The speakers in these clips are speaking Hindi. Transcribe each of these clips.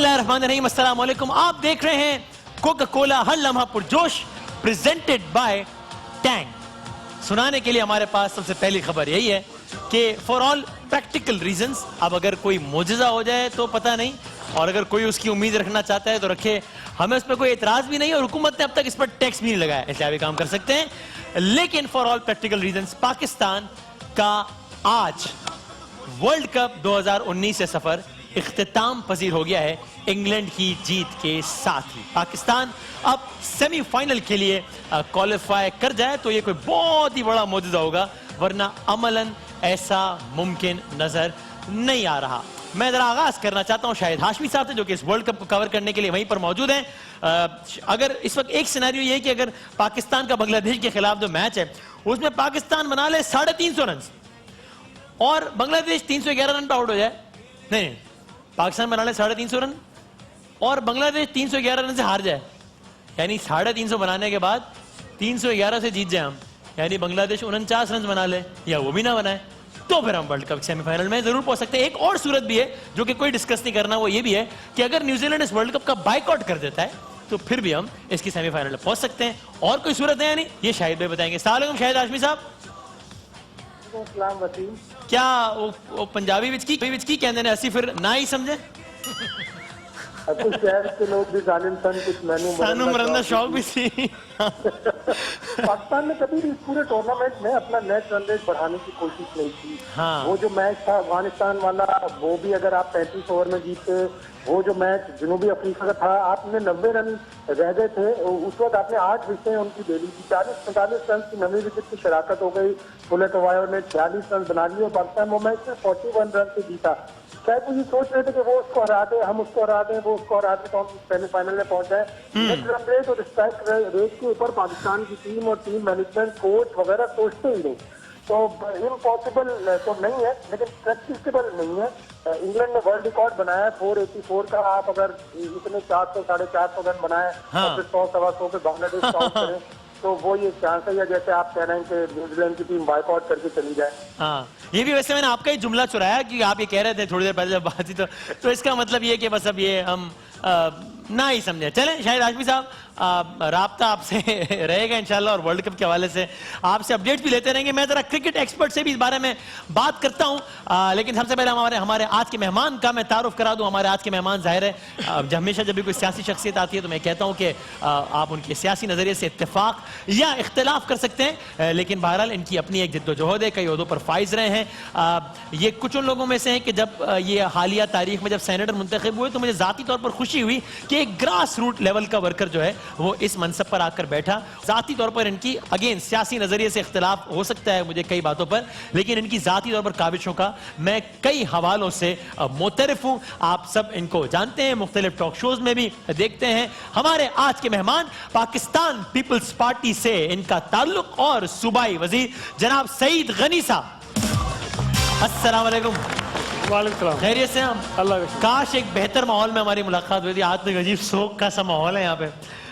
बिस्मिल्लाहिर्रहमानिर्रहीम, अस्सलाम वालेकुम। आप देख रहे हैं कोका कोला हर लम्हा पुरजोश, प्रेजेंटेड बाय टैंग। सुनाने के लिए हमारे पास सबसे पहली खबर यही है कि फॉर ऑल प्रैक्टिकल रीजंस, अब अगर कोई मोजिज़ा हो जाए तो पता नहीं, और अगर कोई उसकी उम्मीद रखना चाहता है तो रखे, हमें उस पर कोई एतराज भी नहीं, और हुकूमत ने अब तक इस पर टैक्स भी नहीं लगाया, इसलिए भी काम कर सकते हैं। लेकिन for all practical reasons Pakistan का आज वर्ल्ड कप 2019 से सफर इख्तिताम पजीर हो गया है इंग्लैंड की जीत के साथ ही। पाकिस्तान अब सेमीफाइनल के लिए क्वालिफाई कर जाए तो ये कोई बहुत ही बड़ा मौजूदा होगा, वरना अमलन ऐसा मुमकिन नजर नहीं आ रहा। मैं जरा आगाज करना चाहता हूं शाहिद हाशमी साहब से, जो कि इस वर्ल्ड कप को कवर करने के लिए वहीं पर मौजूद हैं। अगर इस वक्त एक सिनेरियो ये है कि अगर पाकिस्तान का बांग्लादेश के खिलाफ जो मैच है उसमें पाकिस्तान बना ले 350 रन और बांग्लादेश 311 रन पर आउट हो जाए, नहीं, पाकिस्तान बना ले 350 रन और बांग्लादेश 311 रन से हार जाए, यानी 350 बनाने के बाद 311 से जीत जाए हम, यानी बांग्लादेश 49 रन बना ले या वो भी ना बनाए, तो फिर हम वर्ल्ड कप सेमीफाइनल में जरूर पहुंच सकते हैं। एक और सूरत भी है जो कि कोई डिस्कस नहीं करना, वो ये भी है कि अगर न्यूजीलैंड इस वर्ल्ड कप का बाइकआउट कर देता है तो फिर भी हम इसकी सेमीफाइनल में पहुंच सकते हैं। और कोई सूरत है या नहीं, ये शाहिद भाई बताएंगे। अस्सलाम वालेकुम शाहिद हाशमी साहब। क्या वो पंजाबी विच की कहते हैं असी फिर ना ही समझे, कुछ शहर के लोग भी जालिम सन, कुछ सानू मरन दा शौक भी सी। पाकिस्तान ने कभी भी इस पूरे टूर्नामेंट में अपना नेट रन रेट बढ़ाने की कोशिश नहीं की। हाँ। वो जो मैच था अफगानिस्तान वाला, वो भी अगर आप 35 ओवर में जीते, वो जो मैच जनूबी अफ्रीका का था, आपने 90 रन रह गए थे, उस वक्त आपने 8 विकेटें उनकी दे ली थी, 40-45 रन की 9वीं विकेट की शराकत हो गई। बुलेट ओवायर ने 46 रन बना लिए और पाकिस्तान वो मैच में 41 रन से जीता। शायद वो ये सोच रहे थे कि वो उसको हरा दे, हम उसको हरा दें, वो उसको हरा दे तो हम सेमीफाइनल में पहुंच जाए। नेट रन रेट और स्ट्राइक रेट के ऊपर पाकिस्तान की टीम और टीम मैनेजमेंट, कोच वगैरह सोचते ही नहीं, तो इम्पॉसिबल तो नहीं है लेकिन प्रैक्टिसेबल नहीं है। इंग्लैंड ने वर्ल्ड रिकॉर्ड बनाया है 484 का। आप अगर इतने 400-450 रन बनाए और फिर 100-125 पे बांग्लादेश को आउट करें तो वो ये चांस है, या जैसे आप कह रहे हैं कि न्यूजीलैंड की टीम बाइकआउट करके चली जाए। हाँ, ये भी वैसे मैंने आपका ही जुमला चुराया कि आप ये कह रहे थे थोड़ी देर पहले जब बात थी, तो इसका मतलब ये कि बस अब ये हम ना ही समझे। चलें शाहिद हाशमी साहब, राब्ता आपसे रहेगा इंशाल्लाह और वर्ल्ड कप के हवाले से आपसे अपडेट्स भी लेते रहेंगे। मैं जरा क्रिकेट एक्सपर्ट से भी इस बारे में बात करता हूं, लेकिन सबसे पहले हमारे आज के मेहमान का मैं तारुफ करा दूं। हमारे आज के मेहमान जाहिर है हमेशा जब भी कोई सियासी शख्सियत आती है तो मैं कहता हूं कि आप उनके सियासी नजरिए से इत्तेफाक या इख्तिलाफ कर सकते हैं, लेकिन बहरहाल इनकी अपनी एक जिद्दोजहद है, कई ओहदों पर फाइज रहे हैं। ये कुछ उन लोगों में से हैं कि जब ये हालिया तारीख में जब सेनेटर मुंतखब हुए तो मुझे जाती तौर पर खुशी हुई कि एक ग्रास रूट लेवल का वर्कर जो है वो इस मनसब पर आकर बैठा। जाती तौर पर इनकी अगेन सियासी नजरिए से इख्तिलाफ हो सकता है मुझे कई बातों पर, लेकिन इनकी जाती तौर पर काविशों का मैं कई हवालों से मुतरफ हूं। आप सब इनको जानते हैं, मुख्तलिफ टॉक शोज में भी देखते हैं। हमारे आज के मेहमान पाकिस्तान पीपल्स पार्टी से इनका ताल्लुक और सूबाई वजीर जनाब सईद गनी साहब। अस्सलाम वालेकुम। वालेकुम। खैरियत से हम? अल्लाह का काश एक बेहतर माहौल में हमारी मुलाकात हुई थी, आज तक अजीब शोक का सा माहौल है यहाँ पे।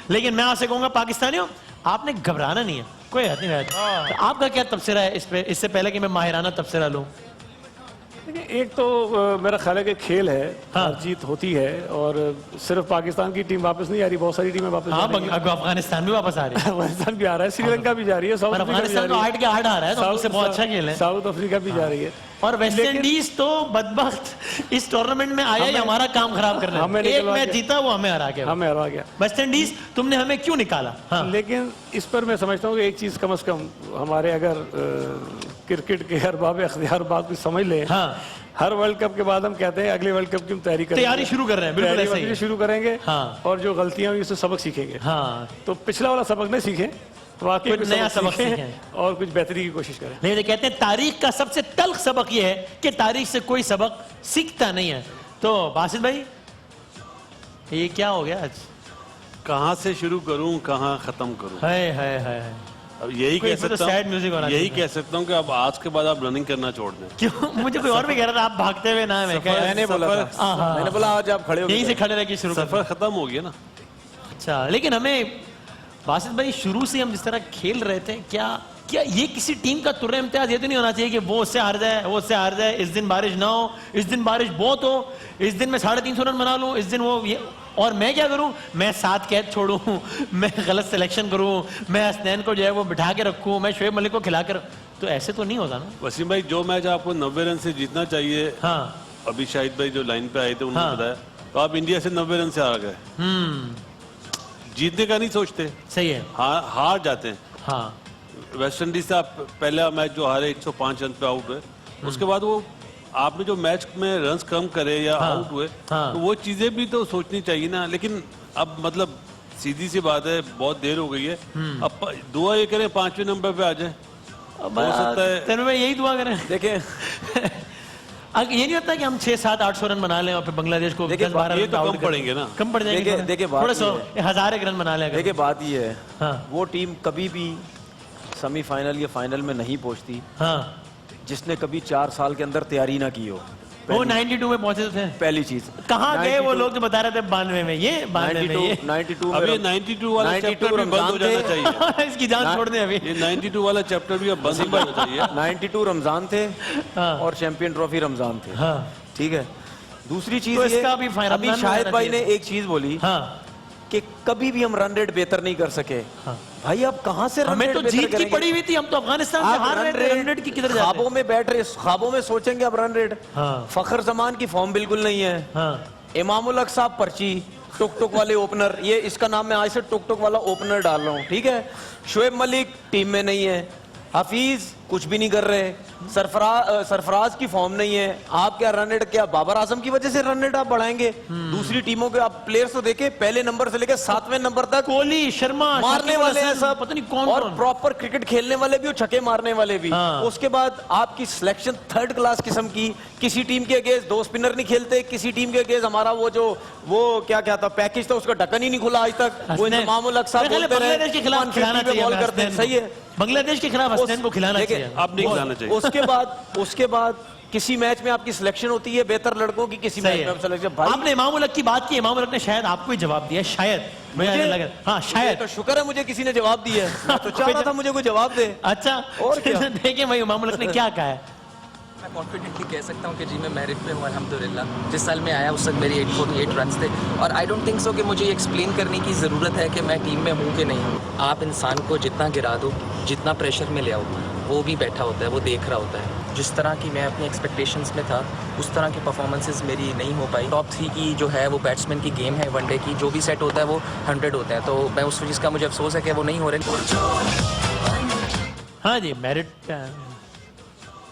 लेकिन मैं आपसे कहूंगा पाकिस्तानियों, आपने घबराना नहीं है, कोई हद नहीं रहता। तो आपका क्या तबसरा है इस पे, इससे पहले कि मैं माहिराना तबसरा लूं? एक तो मेरा ख्याल है कि खेल है, हार जीत होती है और सिर्फ पाकिस्तान की टीम वापस नहीं आ रही, बहुत सारी टीमें वापस आ रही हैं। अफगानिस्तान भी वापस आ रही है, अफगानिस्तान भी आ रहा है, श्रीलंका भी जा रही है, साउथ अफगानिस्तान तो 8 के 8 आ रहा है, तो उससे बहुत अच्छा खेल है। साउथ अफ्रीका भी जा रही है और वेस्ट इंडीज तो बदबख्त इस टूर्नामेंट में आया ही हमारा काम खराब करना है। एक मैच जीता वो हमें हरा गया। वेस्ट इंडीज तुमने हमें क्यों निकाला? हाँ। लेकिन इस पर मैं समझता हूँ कि एक चीज कम से कम हमारे अगर क्रिकेट के अरबाब इख्तियार बात को समझ ले, हर वर्ल्ड कप के बाद हम कहते हैं अगले वर्ल्ड कप की हम तैयारी शुरू कर रहे हैं, बिल्कुल ऐसे ही शुरू करेंगे। और जो गलतियां हुई उससे सबक सीखेंगे। तो पिछला वाला सबक नहीं सीखे, वाकई कुछ नया सबक सीखें और कुछ बेहतरी की कोशिश करें। नहीं, कहते हैं तारीख का सबसे तल्ख सबक यह है कि तारीख से कोई सबक सीखता नहीं है। तो बासित भाई, ये क्या हो गया आज? कहां से शुरू करूं, कहां खत्म करूं? है अब यही कह सकता हूं कि अब आज के बाद आप रनिंग करना छोड़ दें। क्यों? मुझे कोई और भी कह रहा था आप भागते हुए ना, मैंने बोला आज आप खड़े हो, यहीं से खड़े रह के शुरू, सफर खत्म हो गया ना। अच्छा, लेकिन हमें बासित भाई शुरू से हम जिस तरह खेल रहे थे, क्या ये किसी टीम का तुर्रे इम्तियाज ये तो नहीं होना चाहिए कि वो उससे हार जाए, वो उससे हार जाए, इस दिन बारिश ना हो, इस दिन बारिश बहुत हो, इस दिन मैं 350 रन बना लूं, इस दिन वो ये, और मैं क्या करूं, मैं 7 कैच छोड़ूं, मैं गलत सिलेक्शन करूं, मैं हसनैन को जो है वो बिठा के रखूं, मैं शोएब मलिक को खिला कर, तो ऐसे तो नहीं होता ना। वसीम भाई, जो मैच आपको 90 रन से जीतना चाहिए, हाँ अभी शाहिद भाई जो लाइन पे आए थे उन्होंने बताया, तो आप इंडिया से 90 रन से हार गए। जीतने का नहीं सोचते, सही है, हार जाते हैं। हाँ वेस्ट इंडीज से आप पहला मैच जो हारे 105 रन पे आउट हुए, उसके बाद वो आपने जो मैच में रन्स कम करे या आउट हुए, तो वो चीजें भी तो सोचनी चाहिए ना। लेकिन अब मतलब सीधी सी बात है, बहुत देर हो गई है, अब दुआ ये करें 5वें नंबर पे आ जाए, हो सकता है। तेरे में यही दुआ करें। देखें अगर ये नहीं होता कि हम 600-800 रन बना लें और फिर बांग्लादेश को 10-12 ये तो कम पड़ेंगे ना, कम पड़ जाएंगे। देखिए थोड़ा सा 1000 रन बना लें। देखिए बात ये है, हाँ। वो टीम कभी भी सेमीफाइनल या फाइनल में नहीं पहुंचती हाँ, जिसने कभी 4 साल के अंदर तैयारी ना की हो। वो 92 में पहुंचे थे। पहली चीज कहाँ गए वो लोग जो बता रहे थे 92 में, ये 92 में ये 92 अभी 92 वाला चैप्टर भी बंद हो जाना चाहिए। इसकी जान छोड़ दें अभी। ये 92 वाला चैप्टर भी अब बंद ही होना चाहिए। 92 रमजान थे हाँ। और चैंपियन ट्रॉफी रमजान थे। हाँ। ठीक है, दूसरी चीज तो ये, इसका भी फाइनल अभी शाहिद भाई ने एक चीज बोली हाँ कि कभी भी हम रन रेट बेहतर नहीं कर सके। हाँ। भाई आप कहाँ से रन हमें रेट तो बेहतर जीत की करेंगे? पड़ी हुई थी, हम तो अफगानिस्तान से हार रहे थे, रन रेट की किधर जाते? ख्वाबों में बैठ रहे, ख्वाबों में सोचेंगे अब रन रेट। हाँ। फखर जमान की फॉर्म बिल्कुल नहीं है। हाँ। इमामुल हक साहब पर्ची, टुक टुक वाले ओपनर, ये इसका नाम मैं आज से टुक टुक वाला ओपनर डाल रहा हूँ। ठीक है, शोएब मलिक टीम में नहीं है, हफीज कुछ भी नहीं कर रहे, सरफराज की फॉर्म नहीं है। आप क्या रन रेट, क्या बाबर आजम की वजह से रन रेट आप बढ़ाएंगे? दूसरी टीमों के आप प्लेयर्स तो देखे, पहले नंबर से लेकर 7वें नंबर तक कोहली, शर्मा, मारने वाले हैं सब, पता नहीं कौन और कौन। प्रॉपर क्रिकेट खेलने वाले भी और छक्के मारने वाले भी। हाँ। उसके बाद आपकी सिलेक्शन थर्ड क्लास किस्म की, किसी टीम के अगेंस्ट 2 स्पिनर नहीं खेलते, किसी टीम के अगेंस्ट हमारा वो क्या था पैकेज था, उसका ढक्कन ही नहीं खुला आज तक। वो इमामुल हक साहब बोलते रहे बांग्लादेश के खिलाफ खिलाना चाहिए, बॉल करते हैं। सही है, बांग्लादेश के खिलाफ हसनैन को खिलाना चाहिए, अब नहीं खिलाना चाहिए। उसके बाद किसी मैच में आपकी सिलेक्शन होती है बेहतर लड़कों की, किसी मैच में सिलेक्शन। आपने इमामुल हक की बात की, इमामुल हक ने शायद आपको ही जवाब दिया, शायद मुझे लगा। हाँ शायद, तो शुक्र है मुझे किसी ने जवाब दिया है, मैं तो चाह रहा था मुझे कोई जवाब दे। अच्छा, और क्या? देखिए भाई इमामुल हक ने क्या कहा है। मैं कॉन्फिडेंटली कह सकता हूँ कि जी मैं मेरिट पे हूँ अल्हम्दुलिल्लाह। जिस साल में आया उस तक मेरी 848 रन थे, और आई डोंट थिंक सो कि मुझे एक्सप्लेन करने की ज़रूरत है कि मैं टीम में हूँ कि नहीं हूँ। आप इंसान को जितना गिरा दो, जितना प्रेशर में ले आओ, वो भी बैठा होता है, वो देख रहा होता है। जिस तरह की मैं अपनी एक्सपेक्टेशंस में था, उस तरह की परफॉर्मेंसेस मेरी नहीं हो पाई। टॉप 3 की जो है वो बैट्समैन की गेम है, वनडे की जो भी सेट होता है वो 100 होता है, तो मैं उस चीज़ का मुझे अफसोस है कि वो नहीं हो रहे। हाँ जी, मेरिट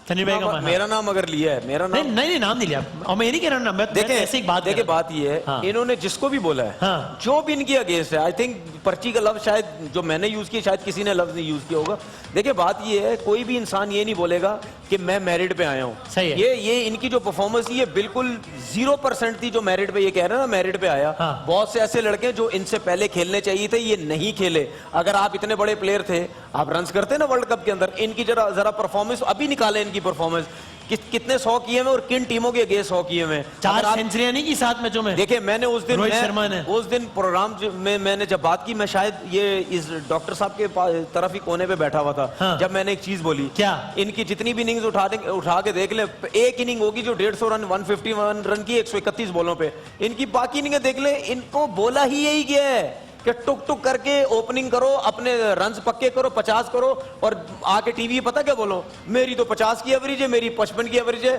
सनी भाई का मेरा नाम अगर लिया है, मेरा नाम नहीं नाम नहीं लिया, और मैं ये नहीं कह रहा ना, देखे ऐसी एक बात देखिए बात ये है, हाँ। इन्होंने जिसको भी बोला है, हाँ। जो भी इनकी अगेंस्ट है, आई थिंक पर्ची का लफ्ज शायद जो मैंने यूज किया शायद किसी ने लफ्ज नहीं यूज किया होगा। देखिए बात ये है, कोई भी इंसान ये नहीं बोलेगा कि मैं मेरिट पे आया हूँ। सही है। ये इनकी जो परफॉर्मेंस थी ये बिल्कुल 0% थी जो मेरिट पे, ये कह रहे हैं ना मेरिट पे आया। हाँ। बहुत से ऐसे लड़के जो इनसे पहले खेलने चाहिए थे, ये नहीं खेले। अगर आप इतने बड़े प्लेयर थे, आप रन करते ना वर्ल्ड कप के अंदर, इनकी जरा परफॉर्मेंस अभी निकाले, इनकी परफॉर्मेंस कितने 100 किए में और किन टीमों के अगेंस्ट 100 किए में। 4 सेंचुरियां नहीं की 7 मैचों में। देखिए मैंने उस दिन रोहित शर्मा ने उस दिन प्रोग्राम में मैंने जब बात की, मैं शायद ये इस डॉक्टर साहब के तरफ ही कोने पे बैठा हुआ था। हाँ। जब मैंने एक चीज बोली, क्या इनकी जितनी भी इनिंग्स उठा के देख ले, एक इनिंग होगी जो 150 रन 151 रन की 131 बॉलों पे, इनकी बाकी इनिंगें देख ले, इनको बोला ही यही गया है कि टुक टुक करके ओपनिंग करो, अपने रन्स पक्के करो, 50 करो, और आके टीवी पता क्या बोलो, मेरी तो 50 की एवरेज है, मेरी 55 की एवरेज है,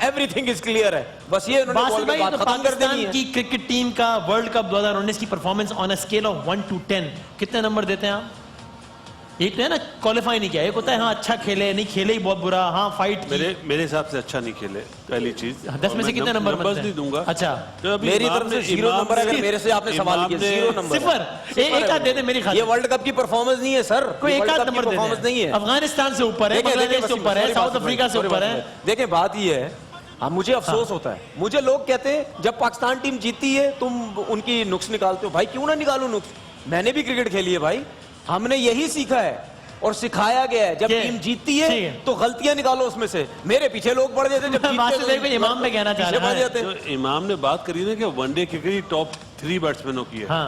एवरीथिंग इज क्लियर है। बस ये उन्होंने बोल के बात खत्म कर देनी है। की क्रिकेट टीम का वर्ल्ड कप 2019 की performance on a scale of 1 to 10 कितने नंबर देते हैं आप? एक तो है ना क्वालिफाई नहीं किया, एक होता है हाँ अच्छा खेले, नहीं खेले ही बहुत बुरा, हाँ फाइट मेरे हिसाब से अच्छा नहीं खेले, पहली चीज। 10 में से कितने नंबर नहीं दूंगा। अच्छा, मेरी तरफ से 0 नंबर है। अगर मेरे से आपने सवाल किया 0 नंबर, सिफर, एक आध दे दे मेरी खातिर। ये वर्ल्ड कप की परफॉर्मेंस नहीं है सर, कोई एक आध नंबर परफॉर्मेंस नहीं है। अफगानिस्तान से ऊपर है, बांग्लादेश से ऊपर है, साउथ अफ्रीका से ऊपर है। देखिए बात ये है, हाँ मुझे अफसोस होता है, मुझे लोग कहते हैं जब पाकिस्तान टीम जीतती है तुम उनकी नुक्स निकालते हो। भाई क्यों ना निकालू नुक्स, मैंने भी क्रिकेट खेली है भाई, हमने यही सीखा है और सिखाया गया है, जब टीम जीतती है तो गलतियां निकालो उसमें से। मेरे पीछे लोग पड़ जाते हैं जब इमाम में कहना चाह रहा है, जो इमाम ने बात करी ना कि वनडे क्रिकेट टॉप 3 बैट्समैनों की है,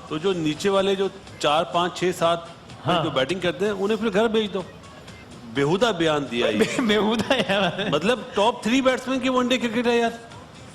तो जो नीचे वाले जो 4 5 6 7 जो बैटिंग करते हैं उन्हें फिर घर भेज दो। बेहुदा बयान दिया ये। बेहुदा यार। मतलब टॉप 3 बैट्समैन की वनडे क्रिकेट है यार।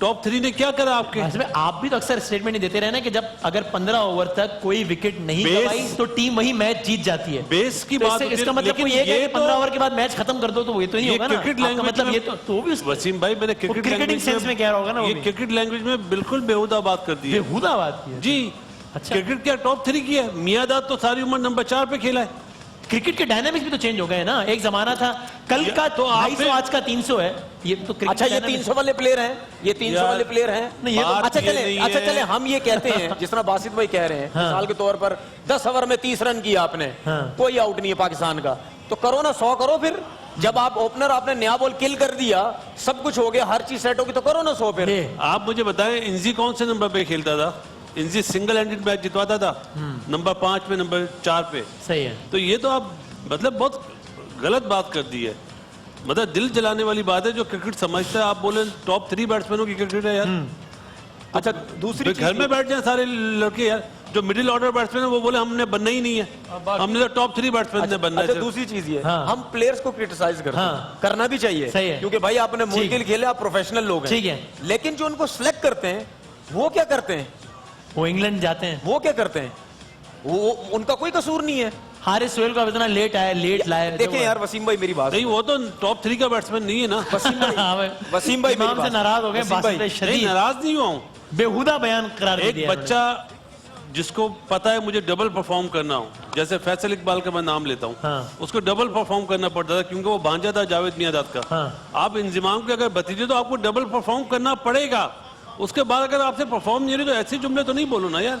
टॉप 3 ने क्या करा आपके? इसमें आप भी तो अक्सर स्टेटमेंट ही देते रहे ना कि जब अगर 15 ओवर तक कोई विकेट नहीं बेस- गवाई तो टीम वही मैच जीत जाती है। बेस की तो बात होती है, इसका मतलब लेकिन कोई ये है कि ये 15 तो- ओवर के बाद मैच खत्म कर दो तो ये तो नहीं ये होगा ना। क्रिकेट आपका लैंग्वेज मतलब में- ये तो भी वसीम भाई मैंने क्रिकेट क्रिकेटिंग सेंस में कह रहा होगा ना वो ये भी। क्रिकेट लैंग्वेज में बिल्कुल बेहुदा बात कर दी है बेहुदा बात की है। जी। अच्छा। क्रिकेट क्या टॉप 3 की है? मियादाद तो सारी उम्र नंबर 4 पे खेला है। क्रिकेट के डायनामिक्स भी तो चेंज हो गए ना। एक जमाना था कल का तो आप 250 आज का 300 है। ये तो क्रिकेट अच्छा, ये dynamics- 300 वाले प्लेयर हैं, ये 300 यार, वाले प्लेयर हैं। नहीं, ये तो- बात अच्छा ये चले, नहीं अच्छा है। चले, हम ये कहते हैं जिस तरह बासित भाई कह रहे हैं, हाँ। मिसाल के तौर पर 10 ओवर में 30 रन किया आपने, हाँ। कोई आउट नहीं है पाकिस्तान का, तो करो ना 100 करो फिर। जब आप ओपनर आपने नया बॉल किल कर दिया, सब कुछ हो गया, हर चीज सेट होगी, तो करो ना 100 फिर। ये आप मुझे बताएं इंजी कौन से नंबर पे खेलता था? इंजी सिंगल हैंडेड मैच जितवाता था, नंबर 5 पे, नंबर 4 पे। सही है। तो ये तो आप मतलब बहुत गलत बात कर दी है। मतलब दिल जलाने वाली बात है। जो क्रिकेट समझता है, आप बोले टॉप 3 बैट्समैनों की क्रिकेट है यार। अच्छा, दूसरी घर में बैठ जाए सारे लड़के यार, जो मिडिल ऑर्डर बैट्समैन है वो बोले हमने बनना ही नहीं है, हमने तो टॉप 3 बैट्समैन ने बनना अच्छा, है। दूसरी चीज ये, हाँ। हम प्लेयर्स को क्रिटिसाइज करते हाँ। हैं, करना भी चाहिए, सही है। क्योंकि भाई आपने मुश्किल खेले, आप प्रोफेशनल लोग हैं, ठीक है। लेकिन जो उनको सिलेक्ट करते हैं वो क्या करते हैं? वो इंग्लैंड जाते हैं। वो क्या करते हैं? वो उनका कोई कसूर नहीं है। हारिस सोहेल को अब इतना लेट आया, लेट लाए। देखें यार वसीम भाई, मेरी बात नहीं, वो तो टॉप 3 का बैट्समैन नहीं है ना। वसीम भाई, इमाम मेरी से बात- नाराज हो गए। वसीम भाई, बासित नहीं, शदीद नाराज नहीं हुआ हूं। बेहुदा बयान करार दे एक दिया बच्चा जिसको पता है मुझे डबल परफॉर्म करना हो, जैसे फैसल इकबाल का मैं नाम लेता हूँ, हाँ। उसको डबल परफॉर्म करना पड़ता था क्योंकि वो भांजा था जावेद मियादाद का। हाँ। आप इंजिमाम के अगर भतीजे तो आपको डबल परफॉर्म करना पड़ेगा। उसके बाद अगर आपसे परफॉर्म नहीं रही तो ऐसे जुमले तो नहीं बोलो ना यार।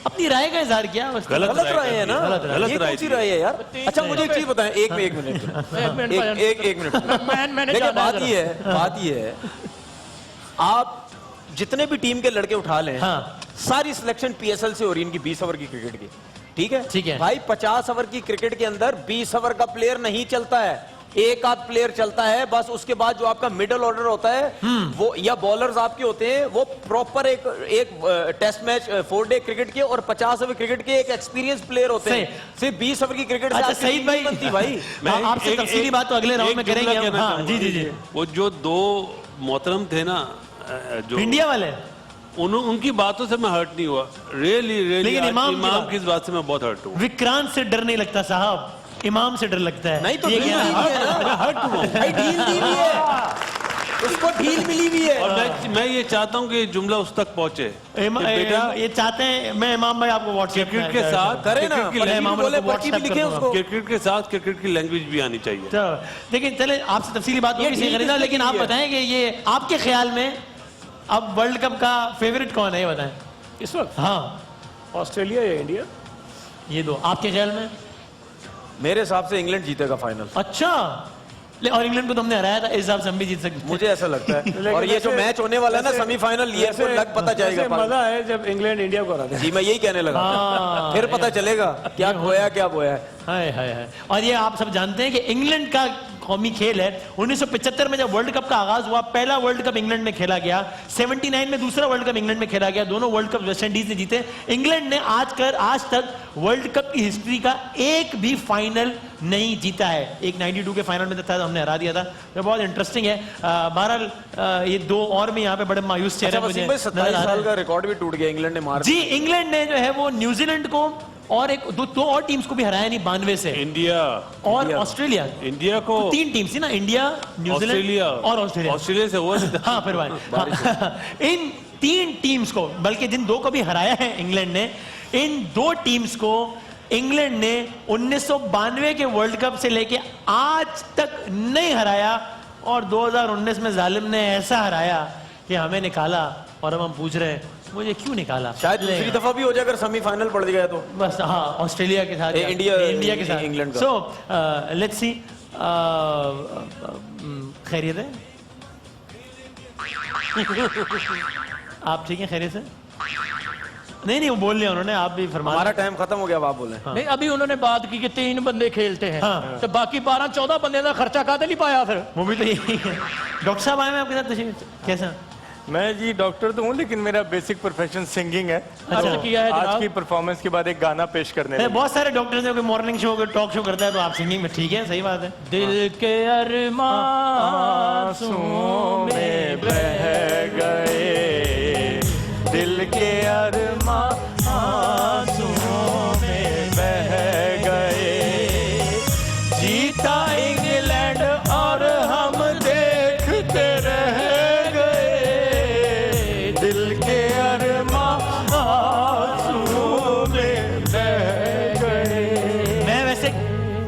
अपनी राय का इजहार किया बस। गलत गलत राय है ना, गलत ये राय कौन सी दी। राय है यार? अच्छा, मुझे एक चीज बताएं, एक मिनट एक मिनट देखिए, बात ये है, आप जितने भी टीम के लड़के उठा लें, हाँ। सारी सिलेक्शन पीएसएल से हो रही है इनकी 20 ओवर की क्रिकेट की, ठीक है? ठीक है। भाई 50 ओवर की क्रिकेट के अंदर 20 ओवर का प्लेयर नहीं चलता है, एक आध प्लेयर चलता है बस। उसके बाद जो आपका मिडिल ऑर्डर होता है वो, या बॉलर्स आपके होते हैं, वो प्रॉपर एक टेस्ट मैच 4 डे क्रिकेट के और 50 ओवर क्रिकेट के एक एक्सपीरियंस प्लेयर होते हैं। सिर्फ 20 ओवर की क्रिकेट से अच्छा, आपकी सईद टीम भाई नहीं बनती भाई। हाँ, आपसे तफसीली बात तो अगले राउंड में करेंगे हम। हाँ, जी जी जी। वो जो 2 मोहतरम थे ना, जो इंडिया वाले, उनकी बातों से मैं हर्ट नहीं हुआ। रियली लेकिन इमाम की इस बात से मैं बहुत हर्ट हूँ। विक्रांत से डर नहीं लगता साहब, इमाम से डर लगता है। नहीं तो ये ढील क्या मिली है? हुई है ना, हर्ट हुआ। भाई ढील दी हुई है, उसको ढील मिली हुई है। और मैं ये चाहता हूँ कि ये जुमला उस तक पहुंचे बेटा ये चाहते हैं, मैं इमाम भाई आपको व्हाट्सएप क्रिकेट के साथ करे ना, क्रिकेट की पर लैंग्वेज- इमाम बोले को पर्ची भी WhatsApp लिखे कर उसको। क्रिकेट के साथ क्रिकेट की लैंग्वेज भी आनी चाहिए। तो लेकिन चले आपसे तफसीली बात ये होगी सही ढील खरीदा, किसने लेकिन की आप है? बताएं कि ये आपके ख्याल में अब वर्ल्ड कप का फेवरेट कौन है, ये बताएं। इस वक्त हाँ, ऑस्ट्रेलिया या इंडिया? ये दो आपके ख्याल में। मेरे हिसाब से इंग्लैंड जीतेगा फाइनल, अच्छा, और इंग्लैंड को तो हमने हराया था, इस हिसाब से हम भी जीत सकते हैं। मुझे ऐसा लगता है। लेकिन और ये जो वैसे- मैच होने वाला है ना वैसे- सेमीफाइनल, ये तो लग पता वैसे जाएगा। मजा है जब इंग्लैंड इंडिया को हराते हैं। जी, मैं यही कहने लगा, हाँ, फिर पता चलेगा क्या खोया क्या बोया है। हाय हाय हाय। और ये आप सब जानते हैं कि इंग्लैंड का कौमी खेल है। 1975 में जब वर्ल्ड कप का आगाज हुआ, पहला वर्ल्ड कप इंग्लैंड में खेला गया। 79 में दूसरा वर्ल्ड कप इंग्लैंड में खेला गया। दोनों वर्ल्ड कप वेस्ट इंडीज ने जीते। इंग्लैंड ने आज तक वर्ल्ड कप की हिस्ट्री का एक भी फाइनल नहीं जीता है। एक 92 के फाइनल में था, हमने हरा दिया था। तो बहुत इंटरेस्टिंग है। बहरहाल ये 2 और में यहाँ पे बड़े मायूस चेहरे अच्छा, मुझे वसीम भाई, नजर 27 आ रहे साल हैं। का रिकॉर्ड भी टूट गया इंग्लैंड ने मार। जी, इंग्लैंड ने जो है वो न्यूजीलैंड को और एक दो और टीम्स को भी हराया नहीं 92 से, इंडिया और ऑस्ट्रेलिया। इंडिया को 3 टीम्स थी ना, इंडिया, न्यूजीलैंड ऑस्ट्रेलिया और ऑस्ट्रेलिया। ऑस्ट्रेलिया से हुआ नहीं था। हाँ, फिर भाई इन 3 टीम्स को, बल्कि जिन 2 को भी हराया है इंग्लैंड ने, इन 2 टीम्स को इंग्लैंड ने 1992 के वर्ल्ड कप से लेके आज तक नहीं हराया। और 2019 में जालिम ने ऐसा हराया कि हमें निकाला। और अब हम पूछ रहे हैं मुझे क्यों निकाला। शायद दूसरी दफा भी हो जाए अगर सेमीफाइनल पड़ गया तो। बस हाँ, ऑस्ट्रेलिया के साथ, इंडिया के साथ, इंग्लैंड का। So let's see. खैरियत है? आप ठीक है खैरियत से? नहीं वो बोल लिया उन्होंने, आप भी फरमा। हमारा टाइम खत्म हो गया, अब आप बोले। नहीं, अभी उन्होंने बात की कि 3 बंदे खेलते हैं, हाँ। तो बाकी 12-14 बंदे का खर्चा काते नहीं पाया फिर। वो भी तो यही है। डॉक्टर साहब आए हैं आपके साथ तशरीफ? कैसा? मैं जी डॉक्टर तो हूँ, लेकिन मेरा बेसिक प्रोफेशन सिंगिंग है। अच्छा किया है आज जनाब। की परफॉर्मेंस के बाद एक गाना पेश करने लगे। बहुत सारे डॉक्टर्स हैं, कोई मॉर्निंग शो कोई टॉक शो करता है, तो आप सिंगिंग में ठीक है, सही बात है। दिल के अरमां में बह गए, दिल के अरमां आंसुओं में बह गए, जीता इंग्लैंड और हम देखते रह गए, दिल के अरमां आंसुओं में बह गए। मैं वैसे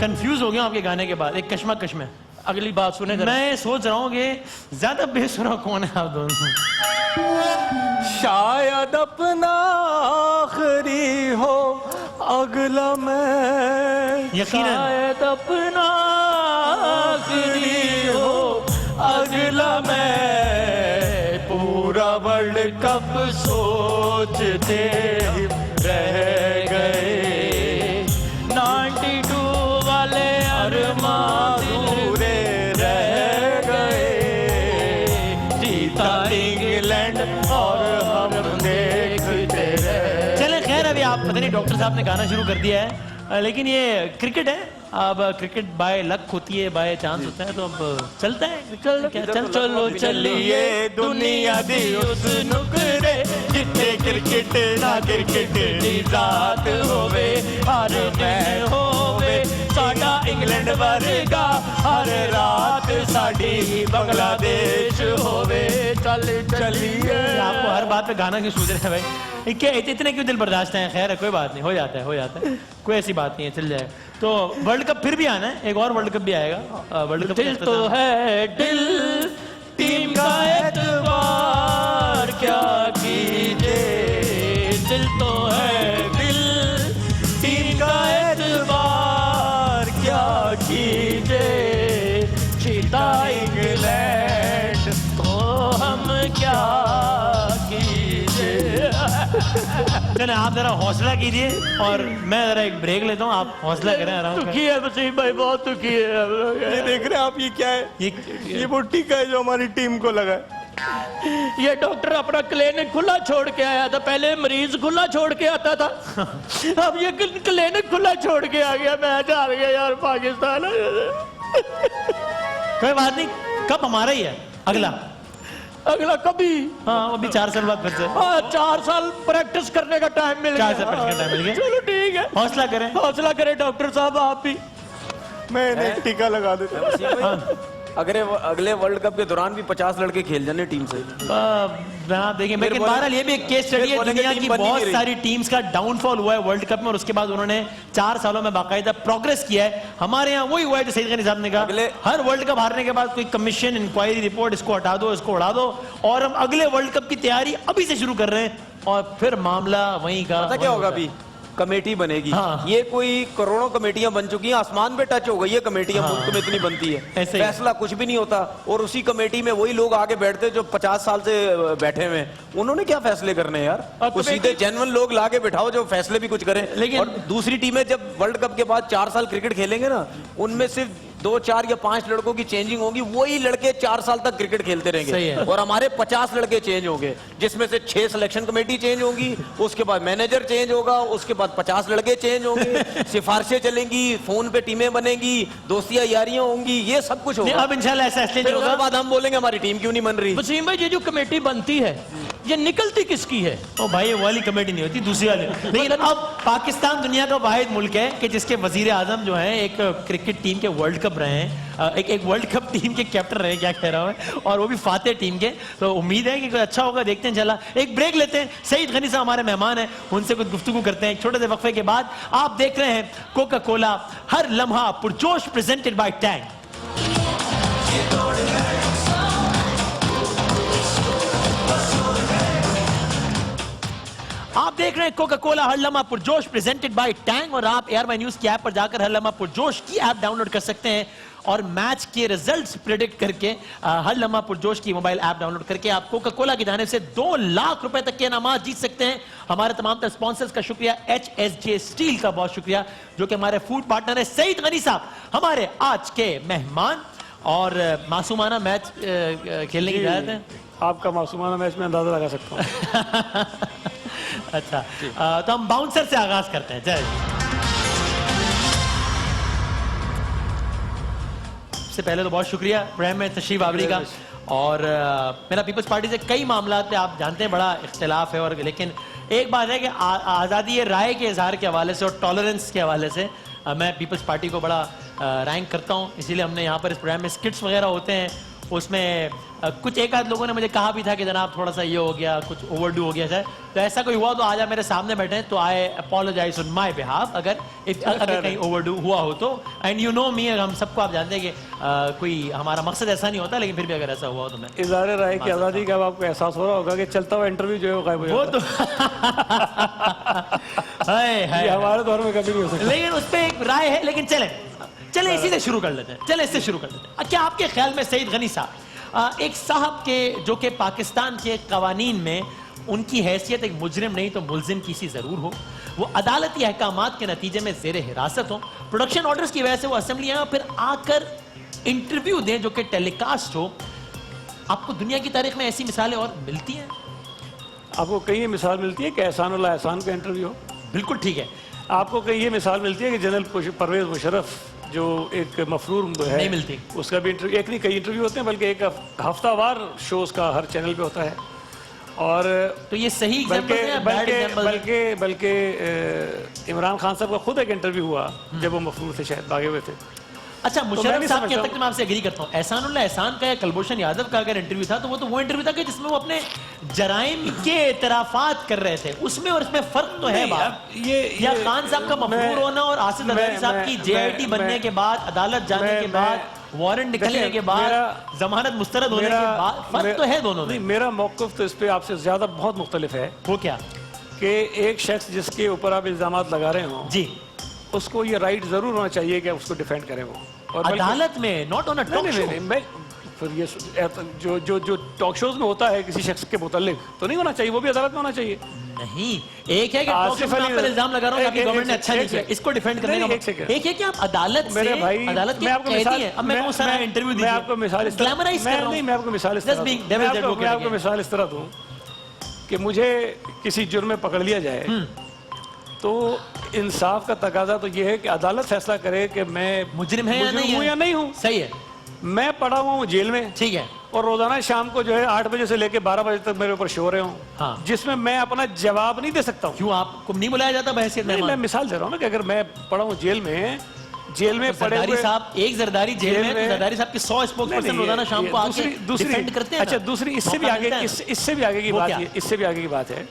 कंफ्यूज हो गया हूं आपके गाने के बाद, एक कश्मकश में। अगली बात सुने जरा। मैं सोच रहा हूँ कि ज्यादा बेसुरा कौन है आप दोनों। शायद अपना आखिरी हो अगला मैं, यकीनन शायद अपना आखिरी हो अगला मैं, पूरा वर्ल्ड कप सोचते ही रह गए, 92 वाले अरमां पूरे रह गए, जीता इंग्लैंड और हम देखते रह। चले खैर, अभी आप पता नहीं डॉक्टर साहब ने गाना शुरू कर दिया है, लेकिन ये क्रिकेट है। अब क्रिकेट बाय लक होती है, बाय चांस होता है, तो अब चलता है। चलो चलिए दुनिया दी उस नुकरे, जिथे क्रिकेट ना क्रिकेट दी रात होवे, हर दिन होवे साडा इंग्लैंड वर्गा, हर रात साडी बांग्लादेश होवे। चलिए आपको हर बात पे गाना क्यों सूझ रहा है भाई? क्या इतने क्यों दिल बर्दाश्त है? खैर है, कोई बात नहीं, हो जाता है, हो जाता है, कोई ऐसी बात नहीं है, चल जाए। तो वर्ल्ड कप फिर भी आना है, एक और वर्ल्ड कप भी आएगा। वर्ल्ड कप दिल तो है दिल, टीम का एतबार क्या कीजिए, दिल तो है दिल, टीम का एतबार क्या कीजिए, जीता इंग्लैंड तो हम क्या कीजिए। चले आप जरा हौसला कीजिए और मैं जरा एक ब्रेक लेता हूँ, आप हौसला करें आराम से। दुखी है वसीम भाई, बहुत दुखी है हम लोग। ये देख रहे हैं आप, ये क्या है? ये वो टीका है जो हमारी टीम को लगा है। ये डॉक्टर अपना क्लिनिक खुला छोड़ के आया था, पहले मरीज खुला छोड़ के आता था, अब ये क्लिनिक खुला छोड़ के आ गया। मैच हार गया यार पाकिस्तान। कोई बात नहीं, कप हमारा ही है अगला। अगला कभी? हाँ, अभी 4 साल बाद फिर से। हाँ, 4 साल प्रैक्टिस करने का टाइम मिल गया। 4 साल प्रैक्टिस का टाइम मिल गया। चलो ठीक है, हौसला करें, हौसला करें डॉक्टर साहब आप भी। मैं इन्हें टीका लगा देता हूँ। अगले वर्ल्ड कप के दौरान भी 50 लड़के खेल जाने टीम से। देखिए, लेकिन बहरहाल ये भी एक केस स्टडी है, दुनिया की बहुत सारी टीम्स का डाउनफॉल हुआ है वर्ल्ड कप में, और उसके बाद उन्होंने 4 सालों में बाकायदा प्रोग्रेस किया है। हमारे यहाँ वही हुआ है जो सईद गनी साहब ने कहा, हर वर्ल्ड कप हारने के बाद कोई कमीशन, इंक्वायरी रिपोर्ट, इसको हटा दो, इसको उड़ा दो, और हम अगले वर्ल्ड कप की तैयारी अभी से शुरू कर रहे हैं, और फिर मामला वहीं का। पता क्या होगा अभी? कमेटी बनेगी। हाँ। ये कोई करोड़ों कमेटियां बन चुकी हैं, आसमान पे टच हो गई है कमेटियां। हाँ। मुल्क में इतनी बनती है, ऐसे ही। फैसला कुछ भी नहीं होता, और उसी कमेटी में वही लोग आगे बैठते जो 50 साल से बैठे हुए हैं। उन्होंने क्या फैसले करने हैं यार? कुछ सीधे जेन्युइन लोग ला के बैठाओ जो फैसले भी कुछ करें। लेकिन- और दूसरी टीमें जब वर्ल्ड कप के बाद 4 साल क्रिकेट खेलेंगे ना, उनमें सिर्फ 2, 4 या 5 लड़कों की चेंजिंग होगी, वही लड़के 4 साल तक क्रिकेट खेलते सही रहेंगे। है। और हमारे 50 लड़के चेंज होंगे, जिसमें से 6 सिलेक्शन कमेटी चेंज होंगी, उसके बाद मैनेजर चेंज होगा, उसके बाद 50 लड़के चेंज होंगे, सिफारिशें चलेंगी, फोन पे टीमें बनेंगी, दोस्तियां यारियां होंगी, ये सब कुछ नहीं, होगा। अब इंशाल्लाह ऐसा इसलिए फिर नहीं उसके होगा। बाद हम बोलेंगे हमारी टीम क्यों नहीं बन रही। वसीम भाई, ये जो कमेटी बनती है, ये निकलती किसकी है? ओ भाई, वो वाली कमेटी नहीं होती, दूसरी वाली। लेकिन अब पाकिस्तान दुनिया का वाहिद मुल्क है कि जिसके वजीर आजम जो है एक क्रिकेट टीम के वर्ल्ड कप रहे हैं, एक वर्ल्ड कप टीम के कैप्टन रहे, क्या कह रहा हूं, और वो भी फातेह टीम के। तो उम्मीद है कि कुछ अच्छा होगा, देखते हैं इंशाल्लाह। एक ब्रेक लेते हैं, सईद गनी साहब हमारे मेहमान हैं, उनसे कुछ गुफ्तगू करते हैं एक छोटे से वक्फे के बाद। आप देख रहे हैं कोका कोला हर लम्हा पुरजोश, प्रेजेंटेड बाय टैंग। आप देख रहे हैं कोका कोला हर लम्हा पुरजोश, प्रेजेंटेड बाय टैंग, और आप एआरवाई न्यूज की ऐप पर जाकर हर लम्हा पुरजोश की ऐप डाउनलोड कर सकते हैं और मैच के रिजल्ट्स प्रेडिक्ट करके हर लम्हा पुरजोश की मोबाइल ऐप डाउनलोड करके आप कोका कोला की जानिब से 2 लाख रुपए तक के इनामात जीत सकते हैं। हमारे तमाम स्पॉन्सर्स का शुक्रिया, HSJ स्टील का बहुत शुक्रिया, जो कि हमारे फूड पार्टनर है। सईद गनी साहब हमारे आज के मेहमान, और मासूमाना मैच खेलने की इजाजत है। आपका मासूमाना मैच में अंदाजा लगा सकता हूँ। अच्छा, तो हम बाउंसर से आगाज करते हैं। जय। सबसे पहले तो बहुत शुक्रिया प्रेम में तशरीफ आवरी का। और मेरा पीपल्स पार्टी से कई मामला पे आप जानते हैं बड़ा इख्तिलाफ है, और लेकिन एक बात है कि आज़ादी राय के इजहार के हवाले से और टॉलरेंस के हवाले से मैं पीपल्स पार्टी को बड़ा रैंक करता हूँ। इसीलिए हमने यहाँ पर इस प्रोग्राम में स्किट्स वगैरह होते हैं, उसमें कुछ एक आध लोगों ने मुझे कहा भी था कि जनाब थोड़ा सा ये हो गया, कुछ ओवरडू हो गया है, तो ऐसा कोई हुआ तो आज आप मेरे सामने बैठे हैं, तो आई अपोलोजाइज ऑन माय बिहाफ अगर कहीं ओवरडू हुआ हो तो। एंड यू नो मी, हम सबको आप जानते हैं कि कोई हमारा मकसद ऐसा नहीं होता, लेकिन फिर भी अगर ऐसा हुआ हो तो मैं इज़हार राय की आज़ादी का आपको एहसास हो रहा होगा कि चलता हुआ इंटरव्यू जो है वो गायब हो जाता है। ये हमारे दौर में कभी नहीं हो सकता, लेकिन उस पर एक राय है। लेकिन चले इसी से शुरू कर लेते हैं, चले इससे शुरू कर लेते हैं। क्या आपके ख्याल में सईद गनी साहब एक साहब के जो कि पाकिस्तान के कवानीन में उनकी हैसियत एक मुजरिम नहीं तो मुल्जिम की सी जरूर हो, वो अदालती अहकामात के नतीजे में जेर हिरासत हो, प्रोडक्शन ऑर्डर्स की वजह से वो असेंबली आए, फिर आकर इंटरव्यू दें जो कि टेलीकास्ट हो? आपको दुनिया की तारीख में ऐसी मिसालें और मिलती हैं? आपको कहीं ये मिसाल मिलती है कि एहसानुल्लाह एहसान का इंटरव्यू हो? बिल्कुल ठीक है। आपको कहीं ये मिसाल मिलती है कि जनरल परवेज मुशर्रफ जो एक मफरूर है नहीं मिलती, उसका भी इंटरव्यू, एक नहीं कई इंटरव्यू होते हैं, बल्कि एक हफ्तावार शो उसका हर चैनल पे होता है। और तो ये सही बल्कि इमरान खान साहब का खुद एक इंटरव्यू हुआ जब वो मफरूर थे, शायद भागे हुए थे। अच्छा, मुशर्रफ साहब के तक मैं आपसे एग्री करता हूँ। एहसानुल्लाह एहसान का या कुलभूषण यादव का अगर इंटरव्यू था तो वो इंटरव्यू था कि जिसमें वो अपने जराइम के एतराफात कर रहे थे, उसमें और इसमें फर्क तो है बात। या खान साहब का मफरूर होना और आसिफ जरदारी साहब की जेआईटी बनने के बाद, अदालत जाने के बाद, वारंट निकलने के बाद, जमानत मुस्तरद होने के बाद, फर्क तो है दोनों में। मेरा मौक़िफ़ तो इस पे आपसे ज्यादा बहुत मुख्तलिफ है। वो क्या? कि एक शख्स जिसके ऊपर आप इल्जामात लगा रहे हो जी, उसको ये राइट जरूर होना चाहिए कि उसको डिफेंड करे वो, और अदालत में, not on a talk show. मैं फिर ये जो टॉक शोज में होता है किसी शख्स के मुतालिक तो नहीं होना चाहिए, वो भी अदालत में होना चाहिए। नहीं, एक है कि टॉक शो पर इल्जाम लगा रहा हूं कि गवर्नमेंट ने अच्छा नहीं किया, इसको डिफेंड करने का एक है कि आप अदालत से, अदालत की कैदी हैं। अब मैं बहुत सारा इंटरव्यू दीजिए, मैं आपको मिसाल इस तरह दूं कि मुझे किसी जुर्म में पकड़ लिया जाए तो इंसाफ का तकाजा तो ये है कि अदालत फैसला करे कि मैं मुजरिम है या नहीं हूँ। सही है। मैं पड़ा हुआ हूँ जेल में, ठीक है, और रोजाना शाम को जो है 8 बजे से लेकर 12 बजे तक मेरे ऊपर शो रहे हूँ, हाँ, जिसमें मैं अपना जवाब नहीं दे सकता हूँ। क्यों आपको नहीं बुलाया जाता बहसियत में? मैं मिसाल दे रहा हूँ ना कि अगर मैं पड़ा हूँ जेल में पड़े हुए साहब, एक जरदारी जेल में, तो जरदारी साहब के 100 स्पोक्सपर्सन रोजाना शाम को आके डिफेंड करते हैं। अच्छा, दूसरी इससे भी आगे की बात है,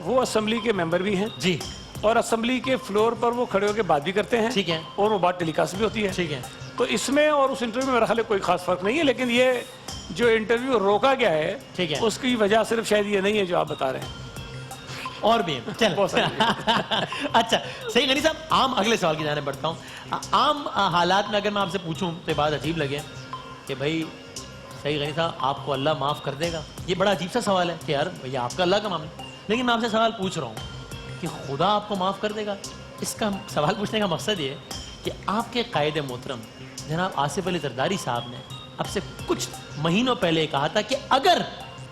वो असेंबली के मेंबर भी हैं जी, और असेंबली के फ्लोर पर वो खड़े होकर बात भी करते हैं, ठीक है, और वो बात टेलीकास्ट भी होती है, ठीक है। तो इसमें और उस इंटरव्यू में मेरा ख्याल कोई खास फर्क नहीं है, लेकिन ये जो इंटरव्यू रोका गया है, ठीक है, उसकी वजह सिर्फ शायद ये नहीं है जो आप बता रहे हैं, और भी चल अच्छा सही गनी साहब, आम अगले सवाल की जाने बढ़ता हूँ। आम हालात में अगर मैं आपसे पूछूं तो बात अजीब लगे कि भाई सही गनी साहब आपको अल्लाह माफ कर देगा, ये बड़ा अजीब सा सवाल है कि यार भैया आपका अल्लाह का मामला, लेकिन मैं आपसे सवाल पूछ रहा हूँ कि खुदा आपको माफ कर देगा। इसका सवाल पूछने का मकसद ये कि आपके कायदे मोहतरम जनाब आसिफ अली जरदारी साहब ने अब से कुछ महीनों पहले कहा था कि अगर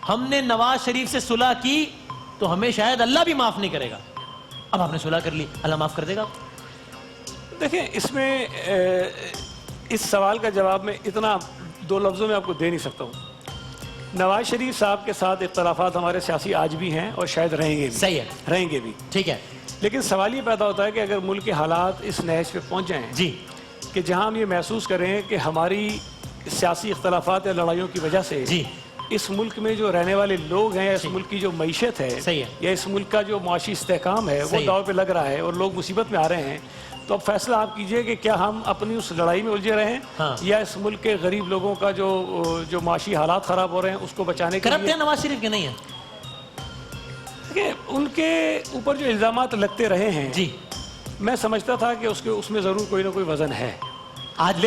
हमने नवाज शरीफ से सुलह की तो हमें शायद अल्लाह भी माफ नहीं करेगा। अब आपने सुलह कर ली, अल्लाह माफ कर देगा? देखिए, इसमें इस सवाल का जवाब मैं इतना 2 लफ्जों में आपको दे नहीं सकता हूँ। नवाज शरीफ साहब के साथ इख्तलाफात हमारे सियासी आज भी हैं और शायद रहेंगे भी। सही है, रहेंगे भी, ठीक है, लेकिन सवाल ये पैदा होता है कि अगर मुल्क के हालात इस नहज पे पहुंच जाएं जी कि जहां हम ये महसूस करें कि हमारी सियासी इख्तलाफात या लड़ाइयों की वजह से जी इस मुल्क में जो रहने वाले लोग हैं, इस मुल्क की जो मईशत है, सही है, या इस मुल्क का जो माशी इस्तेहकाम है वो दाव पे लग रहा है और लोग मुसीबत में आ रहे हैं, तो अब फैसला आप कीजिए कि क्या हम अपनी उस लड़ाई में उलझे रहें, हाँ, या इस मुल्क के गरीब लोगों का जो माशी हालात खराब हो रहे हैं उसको बचाने के लिए। नवाज शरीफ के नहीं है, उनके ऊपर जो इल्जामात लगते रहे हैं जी, मैं समझता था कि उसमें जरूर कोई ना कोई वजन है आज,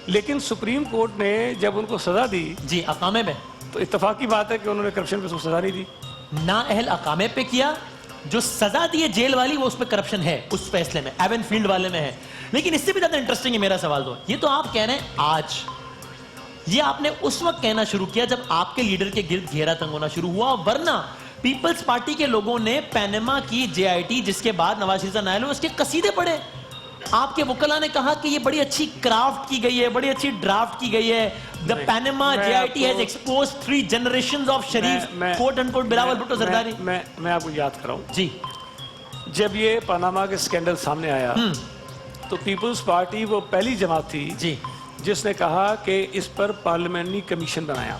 लेकिन सुप्रीम कोर्ट ने जब उनको सजा दी जी अकामे में, तो इत्तेफाक की बात है कि उन्होंने करप्शन पे सजा नहीं दी, ना अहल अकामे पे किया, जो सजा दी है जेल वाली वो उस पर करप्शन है, उस फैसले में एवन फील्ड वाले में है। लेकिन इससे भी ज्यादा इंटरेस्टिंग है मेरा सवाल, तो ये तो आप कह रहे हैं आज ये आपने उस वक्त कहना शुरू किया जब आपके लीडर के गिर्द घेरा तंग होना शुरू हुआ, वरना पीपल्स पार्टी के लोगों ने पैनामा की जेआईटी, जिसके बाद नवाज शरीफ नायल हुए, उसके कसीदे पढ़े। आपके वकला ने कहा कि ये बड़ी अच्छी क्राफ्ट की गई है, बड़ी अच्छी ड्राफ्ट की गई है। The Panama JIT has exposed 3 generations of Sharif, quote unquote Bilawal Bhutto Zardari. मैं आपको याद कराऊं जी, जब ये पनामा के स्कैंडल सामने आया तो पीपल्स पार्टी वो पहली जमात थी जी, जिसने कहा कि इस पर पार्लियामेंट्री कमीशन बनाया।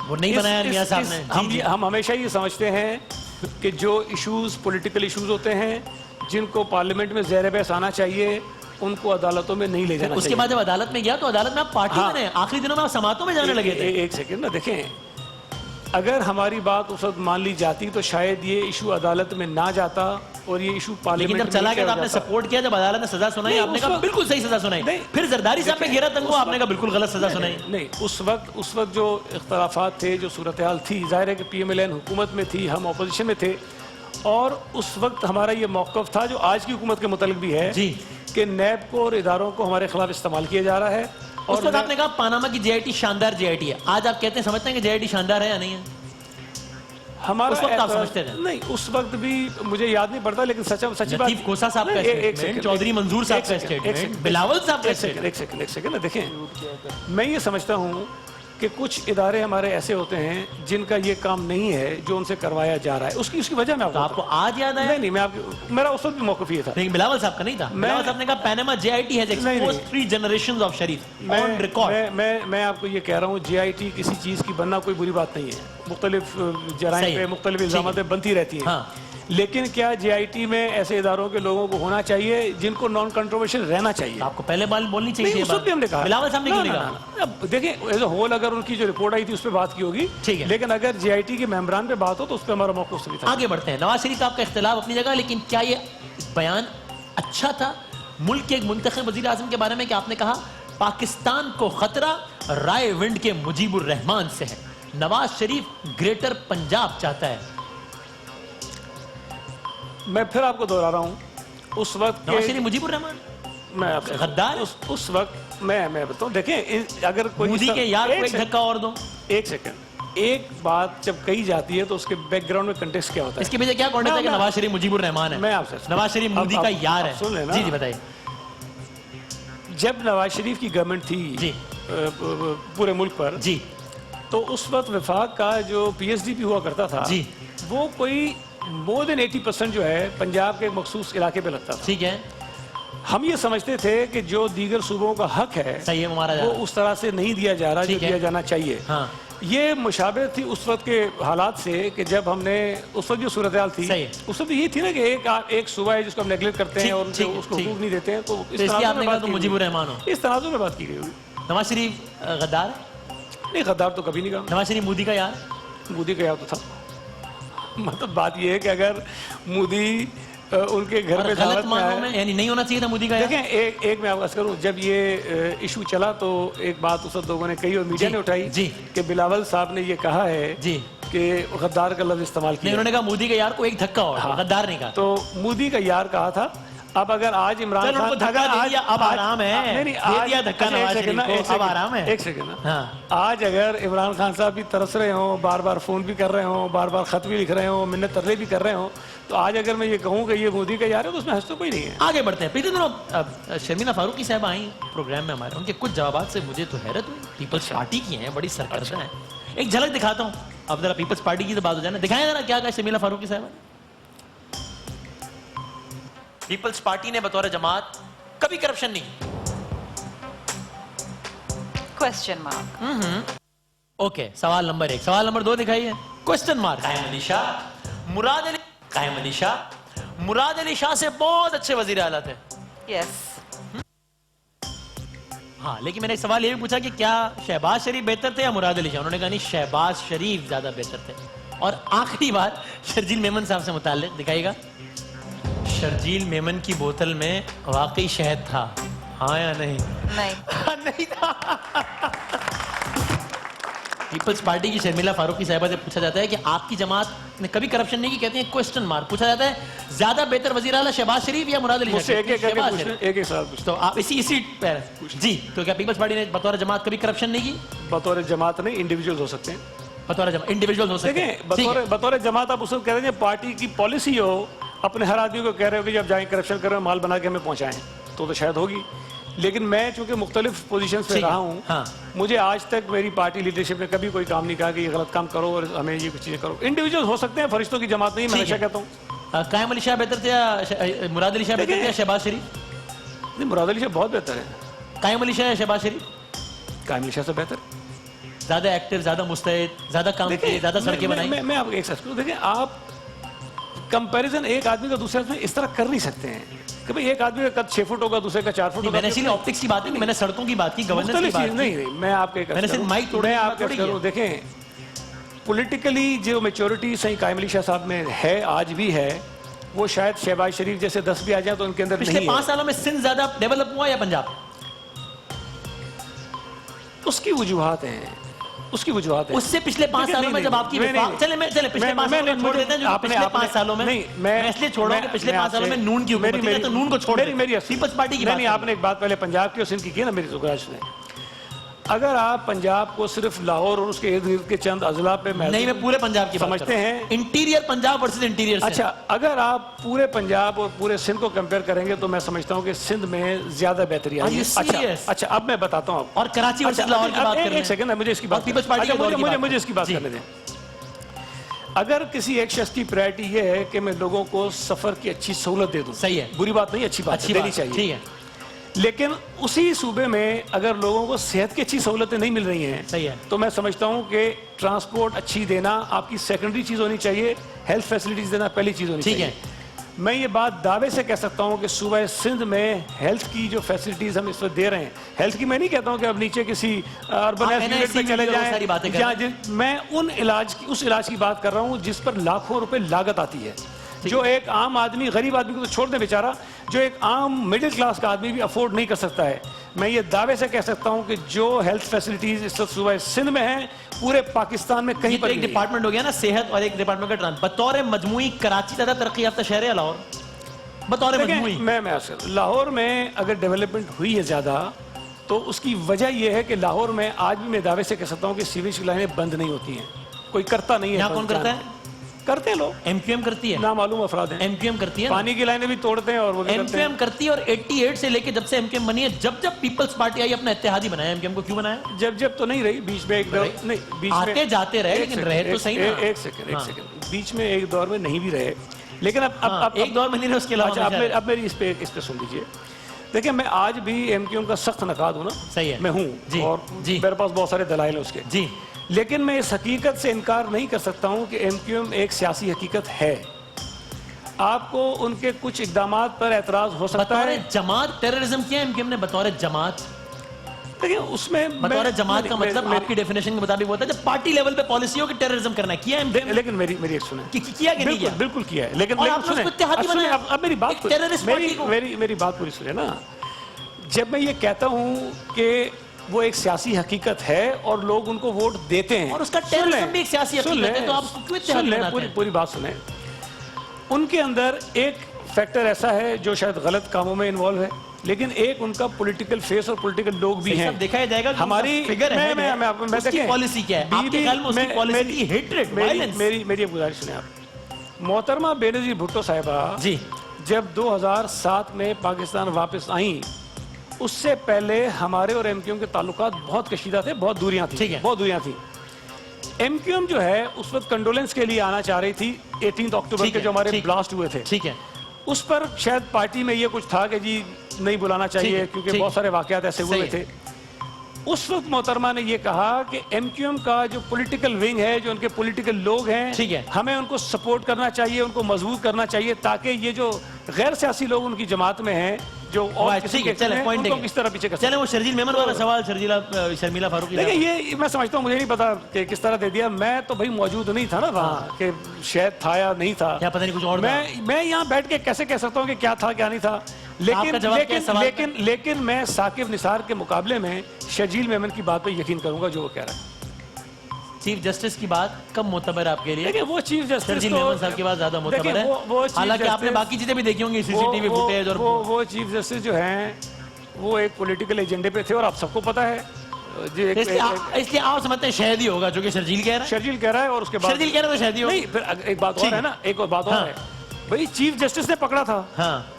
वो नहीं बनाया मियां साहब ने। हम हमेशा ये समझते हैं कि जो इश्यूज पॉलिटिकल इश्यूज होते हैं, जिनको पार्लियामेंट में ज़ेर बहस आना चाहिए, उनको अदालतों में नहीं ले जाना उसके चाहिए। बाद जब अदालत में गया तो अदालत में आप पार्टी हाँ। बने, आखिरी दिनों में आप समातों में जाने लगे थे। एक सेकंड ना देखें, अगर हमारी बात उस वक्त मान ली जाती तो शायद ये इशू अदालत में ना जाता और ये इशू लेकिन पार्लियामेंट जब चला गया तो आपने सपोर्ट किया, जब अदालत ने सजा सुनाई नहीं, आपने उस कहा वक्त- बिल्कुल सही सजा सुनाई। नहीं, फिर जरदारी साहब में घेरा तंग हुआ, आपने कहा बिल्कुल गलत सजा सुनाई। नहीं, उस वक्त जो इख्तलाफात थे, जो सूरत हाल थी, जाहिर है कि PMLN हुकूमत में थी, हम अपोजिशन में थे, और उस वक्त हमारा ये मौक़िफ़ था जो आज की हुकूमत के मुतालिक भी है जी, कि नैब को और इदारों को हमारे खिलाफ इस्तेमाल किया जा रहा है। उस वक्त आपने कहा पानामा की जेआईटी शानदार जेआईटी है। आज आप कहते हैं, समझते हैं कि जेआईटी शानदार है या नहीं है? हमारा उस वक्त आप एतराज़- समझते थे? नहीं, उस वक्त भी मुझे याद नहीं पड़ता, लेकिन सच्ची बात लतीफ कोसा साहब का नहीं, एक स्टेटमेंट, सेकंड, चौधरी मंजूर साहब एक का सेकंड, एक स्टेटमेंट, सेकंड, बिलावल साहब का एक सेकंड, स्टेटमेंट। एक सेकंड ना देखें, मैं ये समझता हूँ कि कुछ इदारे हमारे ऐसे होते हैं जिनका ये काम नहीं है जो उनसे करवाया जा रहा है। उसकी वजह मैं तो आपको आज याद आया? नहीं, मैं आपको, मेरा उस वक्त भी मौक़िफ़ ये था। लेकिन बिलावल साहब का नहीं था। बिलावल साहब ने कहा Panama JIT has exposed 3 generations of Sharif on record. मैं आपको ये कह रहा हूँ, JIT किसी चीज़ की बनना कोई बुरी बात नहीं है। मुख्तलिफ जराइम पे मुख्तलिफ इल्ज़ामात बनती रहती हैं। हाँ। लेकिन क्या JIT में ऐसे इदारों के लोगों को होना चाहिए जिनको नॉन कंट्रोवर्शियल रहना चाहिए? आपको पहले बाल बोलनी चाहिए। नहीं, उस वक्त भी हमने कहा। बिलावल साहब ने क्यों नहीं ना, कहा? ना, ना। अब देखें, एज अ होल अगर उनकी जो रिपोर्ट आई थी उस पर बात की होगी, ठीक है। लेकिन अगर JIT के मेंबरान पे बात हो तो उस पर हमारा मौक़िफ़ सही था। आगे बढ़ते हैं। नवाज शरीफ आपका इख्तिलाफ अपनी जगह, लेकिन क्या ये बयान अच्छा था मुल्क के एक मुंतखब वज़ीर आज़म के बारे में कि आपने कहा पाकिस्तान को खतरा राय विंड के मुजीबुर रहमान से है, नवाज शरीफ ग्रेटर पंजाब चाहता है। मैं फिर आपको दोहरा रहा हूँ, उस वक्त नवाज शरीफ मुजीबुर रहमान मैं आपसे गद्दार? उस वक्त मैं बताऊँ, देखें, अगर कोई मोदी के यार को एक धक्का और दो। एक सेकंड, एक बात जब कही जाती है तो उसके बैकग्राउंड में कंटेक्स्ट क्या होता है? इसके पीछे क्या कॉन्टेक्स्ट है कि नवाज शरीफ मुजीबुर रहमान है? मैं आपसे नवाज शरीफ मोदी का यार है। सुन लेना। जी जी बताइए। जब नवाज शरीफ की गवर्नमेंट थी जी पूरे मुल्क पर, जी तो उस वक्त वफाक का जो PSDP हुआ करता था जी, वो कोई मोर देन 80% जो है पंजाब के एक मखसूस इलाके पे लगता था। ठीक है, हम ये समझते थे कि जो दीगर सूबों का हक है सही है, हमारा जा वो रहा है। उस तरह से नहीं दिया जा रहा जो ठीक है। दिया जाना चाहिए। हाँ। ये मुशाबे थी उस वक्त के हालात से कि जब हमने उस वक्त जो सूरत हाल थी, सही है। उस वक्त ये थी ना कि एक सूबा है जिसको हम नेगलेक्ट करते हैं और ठीक, उसको ठीक। हुकूक नहीं देते हैं, तो इस इसलिए तनाज़ुर आपने में कहा बात तो की मुजीबुर हुई। रहमान हो। इस तनाज़ुर में बात की गई होगी। नवाज शरीफ गद्दार है? नहीं, गद्दार तो कभी नहीं कहा। नवाज शरीफ मोदी का यार? मोदी का याद तो था। मतलब बात यह है कि अगर मोदी उनके घर और पे गलत दावत में मानों आए, में यानी नहीं होना चाहिए था मोदी का यार? देखें, एक मैं आपको करूं, जब ये इशू चला तो एक बात उस वक्त लोगों ने कही और मीडिया जी, ने उठाई जी। कि बिलावल साहब ने ये कहा है जी कि गद्दार का लफ्ज इस्तेमाल नहीं, किया। उन्होंने कहा मोदी के यार को एक धक्का और हाँ। गद्दार नहीं कहा। तो मोदी का यार कहा था। अब अगर आज इमरान चलो, उनको धक्का अगर दे आज- दिया, अब आज- आराम है। नहीं, नहीं, दे आज- दिया धक्का अच्छा, एक नवाज सेकंड शरीफ ना, को, एक अब सेकंड, आराम है। एक सेकंड ना। हाँ। आज अगर इमरान खान साहब भी तरस रहे हों, बार बार फोन भी कर रहे हों, बार बार खत भी लिख रहे हों, मिन्नत तरले भी कर रहे हों, तो आज अगर मैं ये कहूँ कि ये मोदी का यार है तो उसमें हंस तो कोई नहीं है। आगे बढ़ते हैं। पिछले दिनों शर्मिला फारूकी साहब आई प्रोग्राम में हमारे, उनके कुछ जवाबात से मुझे तो हैरत हुई। पीपल्स पार्टी की हैं, बड़ी सरकर्दा हैं। एक झलक दिखाता हूँ, अब जरा पीपल्स पार्टी की तो बात हो जाए ना, दिखाएं जरा क्या कहा शर्मिला फारूकी साहब। पीपल्स पार्टी ने बतौर जमात कभी करप्शन नहीं। Question mark. ओके, सवाल नंबर 1। सवाल नंबर 2 दिखाइए, क्वेश्चन मार्क। कायम अली शाह, मुराद अली, कायम अली शाह मुराद अली शाह से बहुत अच्छे वजीर आला थे। यस। हाँ, लेकिन मैंने एक सवाल ये भी पूछा कि क्या शहबाज शरीफ बेहतर थे या मुराद अली शाह? उन्होंने कहा नहीं, शहबाज शरीफ ज्यादा बेहतर थे। और आखिरी बार शर्जील मेमन साहब से मुताल्लिक दिखाइएगा। शर्जील मेमन की बोतल में वाकई शहद था, हाँ या नहीं? नहीं। नहीं था। पीपल्स पार्टी की शर्मिला फारूकी साहिबा से पूछा जाता है कि आपकी जमात कभी करप्शन नहीं की, कहते हैं क्वेश्चन मार्क। पूछा जाता है ज्यादा बेहतर वजीर आला शहबाज शरीफ या मुराद अली मुझसे शाह? एक सवाल पूछते। तो आप इसी पर जी, तो क्या पीपल्स पार्टी ने बतौर जमात कभी करप्शन नहीं की? बतौर जमात नहीं, इंडिविजुअल हो सकते हैं। बतौर जमात इंडिविजुअल हो सकते हैं। बतौर जमात आप उसको कह रहे हैं पार्टी की पॉलिसी हो, अपने हर आदमी को कह रहे हो कि जब जाए करप्शन करें माल बना के हमें पहुंचाएं, तो शायद होगी। लेकिन मैं चूंकि मुख्तलिफ पोजीशन पे रहा हूँ, हाँ। मुझे आज तक मेरी पार्टी लीडरशिप ने कभी कोई काम नहीं कहा कि ये गलत काम करो और हमें ये कुछ चीजें करो। इंडिविजुअल हो सकते हैं, फरिश्तों की जमात नहीं, मैं हमेशा कहता हूँ। कायम अली शाह बेहतर थे या मुराद अली शाह बेहतर थे या शहबाज शरीफ? नहीं, मुराद अली शाह बहुत बेहतर है। कायम अली शाह या शहबाज शरीफ? कायम अली शाह से बेहतर। ज्यादा एक्टिव, ज्यादा मुस्तैद, ज्यादा काम किए, ज्यादा सड़कें बनाई। मैं आपको एक सच कहूं, देखिए आप कंपैरिजन एक आदमी का दूसरे में इस तरह कर नहीं सकते हैं कि भाई एक आदमी का कद 6 फुट होगा, दूसरे का 4 फुट होगा। मैंने इसीलिए ऑप्टिक्स की बात की, मैंने सड़कों की बात की, गवर्नेंस की बात की। नहीं, मैं आपके मैंने सिर्फ माइक तोड़ने की बात थोड़ी की है। देखें, पॉलिटिकली जो मैच्योरिटी सही कायम अली शाह साहब में है, आज भी है, वो शायद शहबाज शरीफ जैसे 10 भी आ जाए तो उनके अंदर पिछले 5 सालों में सिंध ज्यादा डेवलप हुआ या पंजाब? उसकी वजूहात हैं, उसकी वजूहात है। उससे पिछले 5 सालों में जब आपकी चले पिछले 5 सालों में छोड़ देते हैं, जो पिछले 5 सालों में मैं इसलिए छोड़ रहा हूं कि पिछले 5 सालों में नून की हुकूमत थी, तो नून को छोड़ मेरी पीपल्स पार्टी की बात नहीं। आपने एक बात पहले पंजाब की और सिंध की की ना, मेरी तो सुने। अगर आप पंजाब को सिर्फ लाहौर और उसके इर्द गिर्द के चंद अजला पे नहीं, मैं पूरे पंजाब की बात समझते हैं, इंटीरियर पंजाब वर्सेस इंटीरियर। अच्छा, अगर आप पूरे पंजाब और पूरे सिंध को कंपेयर करेंगे तो मैं समझता हूं कि सिंध में ज्यादा बेहतरी आई है। अच्छा, अब मैं बताता हूं। और कराची वर्सेस लाहौर की बात करें। एक सेकंड, मुझे इसकी बात, मुझे इसकी बात करने दें। अगर किसी एक शख्स की प्रायोरिटी ये है कि मैं लोगों को सफर की अच्छी सहूलत दे दूं, सही है, बुरी बात नहीं, अच्छी बात देनी चाहिए, ठीक है। लेकिन उसी सूबे में अगर लोगों को सेहत की अच्छी सहूलतें नहीं मिल रही हैं, सही है, तो मैं समझता हूं कि ट्रांसपोर्ट अच्छी देना आपकी सेकेंडरी चीज होनी चाहिए, हेल्थ फैसिलिटीज देना पहली चीज होनी चाहिए। ठीक है, मैं ये बात दावे से कह सकता हूं कि सूबा सिंध में हेल्थ की जो फैसिलिटीज हम इस वक्त दे रहे हैं, हेल्थ की मैं नहीं कहता हूं कि अब नीचे किसी अर्बनाइज्ड यूनिट पे चले जाएं, मैं उस इलाज की बात कर रहा हूं जिस पर लाखों रुपए लागत आती है, जो एक आम आदमी, गरीब आदमी को तो छोड़ दे बेचारा, जो एक आम मिडिल क्लास का आदमी भी अफोर्ड नहीं कर सकता है। मैं ये दावे से कह सकता हूं कि जो हेल्थ फैसिलिटीज इस वक्त सूबा सिंध में हैं, पूरे पाकिस्तान में कहीं पर एक डिपार्टमेंट हो गया ना सेहत और एक डिपार्टमेंट का ट्रांसपोर्ट। बतौर मजमुई कराची ज्यादा तरक्की याफ्ता शहर है लाहौर? बतौर मजमुई मैं लाहौर में अगर डेवलपमेंट हुई है ज्यादा, तो उसकी वजह यह है कि लाहौर में आज भी मैं दावे से कह सकता हूँ कि सीवेज की लाइनें बंद नहीं होती हैं, कोई करता नहीं है। यहाँ कौन करता है? करते हैं लोग, एमक्यूएम करती है, ना मालूम अफराद हैं, एमक्यूएम करती है, पानी की लाइनें भी तोड़ते हैं और वो भी एमक्यूएम करती है। और 88 से लेके जब से एमक्यूएम बनी है, जब जब पीपल्स पार्टी आई अपना इत्तेहादी बनाया, एमक्यूएम को क्यों बनाया? जब तो नहीं रही, बीच में एक दौर नहीं, बीच में आते जाते रहे, लेकिन रहे तो सही ना। एक सेकंड, बीच में एक दौर में नहीं भी रहे, लेकिन अब एक दौर में नहीं रहे, उसके अलावा अब मेरी इस पे सुन लीजिए। देखिए, मैं आज भी एमक्यूएम का सख्त नकाद हूँ ना, सही है, मैं हूँ, और मेरे पास बहुत सारे दलाइल हैं उसके जी, लेकिन मैं इस हकीकत से इनकार नहीं कर सकता हूं कि एमक्यूएम एक सियासी हकीकत है। आपको उनके कुछ इकदामात पर एतराज हो सकता है। जमात टेररिज्म किया एमक्यूएम ने बतौर जमात? देखिए, उसमें बतौर जमात का मतलब आपकी डेफिनेशन के मुताबिक होता है जब पार्टी लेवल पे पॉलिसी हो कि टेररिज्म करना है, किया एमक्यूएम? लेकिन मेरी एक सुने, किया कि नहीं किया? बिल्कुल किया है, लेकिन सुने, अब मेरी बात, मेरी बात पूरी सुने ना। जब मैं ये कहता हूं कि वो एक सियासी हकीकत है और लोग उनको वोट देते हैं, और उसका टेररिज्म भी एक सियासी हकीकत है, तो आप क्यों इत्तेहादी बनाते हैं? पूरी बात सुने। उनके अंदर एक फैक्टर ऐसा है जो शायद गलत कामों में इन्वॉल्व है, लेकिन एक उनका पॉलिटिकल फेस और पॉलिटिकल लोग भी हैं। देखा जाएगा हमारी फिगर है, उसकी पॉलिसी क्या है, आपके ख्याल में उसकी पॉलिसी की हेट्रेड, वायलेंस? मेरी गुजारिश सुने आप। मोहतरमा बेनजीर भुट्टो साहिबा जी जब 2007 में पाकिस्तान वापस आई, उससे पहले हमारे और एमक्यूएम के ताल्लुकात बहुत कशीदा थे, बहुत दूरियां थी, बहुत दूरियां थी। एमक्यूएम जो है उस वक्त कंडोलेंस के लिए आना चाह रही थी 18 अक्टूबर के जो हमारे ब्लास्ट हुए थे, ठीक है, उस पर शायद पार्टी में ये कुछ था कि जी नहीं बुलाना चाहिए, क्योंकि बहुत सारे वाकयात ऐसे हुए थे। उस वक्त मोहतरमा ने ये कहा कि एमक्यूएम का जो पॉलिटिकल विंग है, जो उनके पॉलिटिकल लोग हैं, ठीक है, हमें उनको सपोर्ट करना चाहिए, उनको मजबूत करना चाहिए, ताकि ये जो गैर सियासी लोग उनकी जमात में हैं, जो और ठीक है, चले पॉइंट किस तरह पीछे कर चले। वो शर्जील मेमन वाला सवाल, शर्मिला फारूकी, देखिए ये मैं समझता हूँ, मुझे नहीं पता कि किस तरह दे दिया, मैं तो भाई मौजूद नहीं था ना वहाँ, कि शायद था या नहीं था, या पता नहीं कुछ और। मैं यहाँ बैठ के कैसे कह सकता हूँ कि क्या था क्या नहीं था, लेकिन मैं साकिब निसार के मुकाबले में शर्जील मेमन की बात पे यकीन करूंगा जो वो कह रहा है। चीफ जस्टिस की बात कम मोतबर है आपके लिए? देखिए वो चीफ जस्टिस शर्जील मेमन साहब की बात ज्यादा मोतबर देखिए, वो है, चीफ हालांकि आपने जस्टिस- बाकी चीजें भी देखी होंगी, सीसीटीवी फुटेज और वो चीफ जस्टिस जो हैं वो एक पॉलिटिकल एजेंडे पे थे और आप सबको पता है जी। इसलिए आप समझते हैं शहद ही होगा जो कि शर्जील कह रहा है? शर्जील कह रहा है और उसके बाद शर्जील कह रहा है तो शहद ही होगा। नहीं, फिर एक बात और है ना, एक और बात और है भाई, चीफ जस्टिस ने पकड़ा था,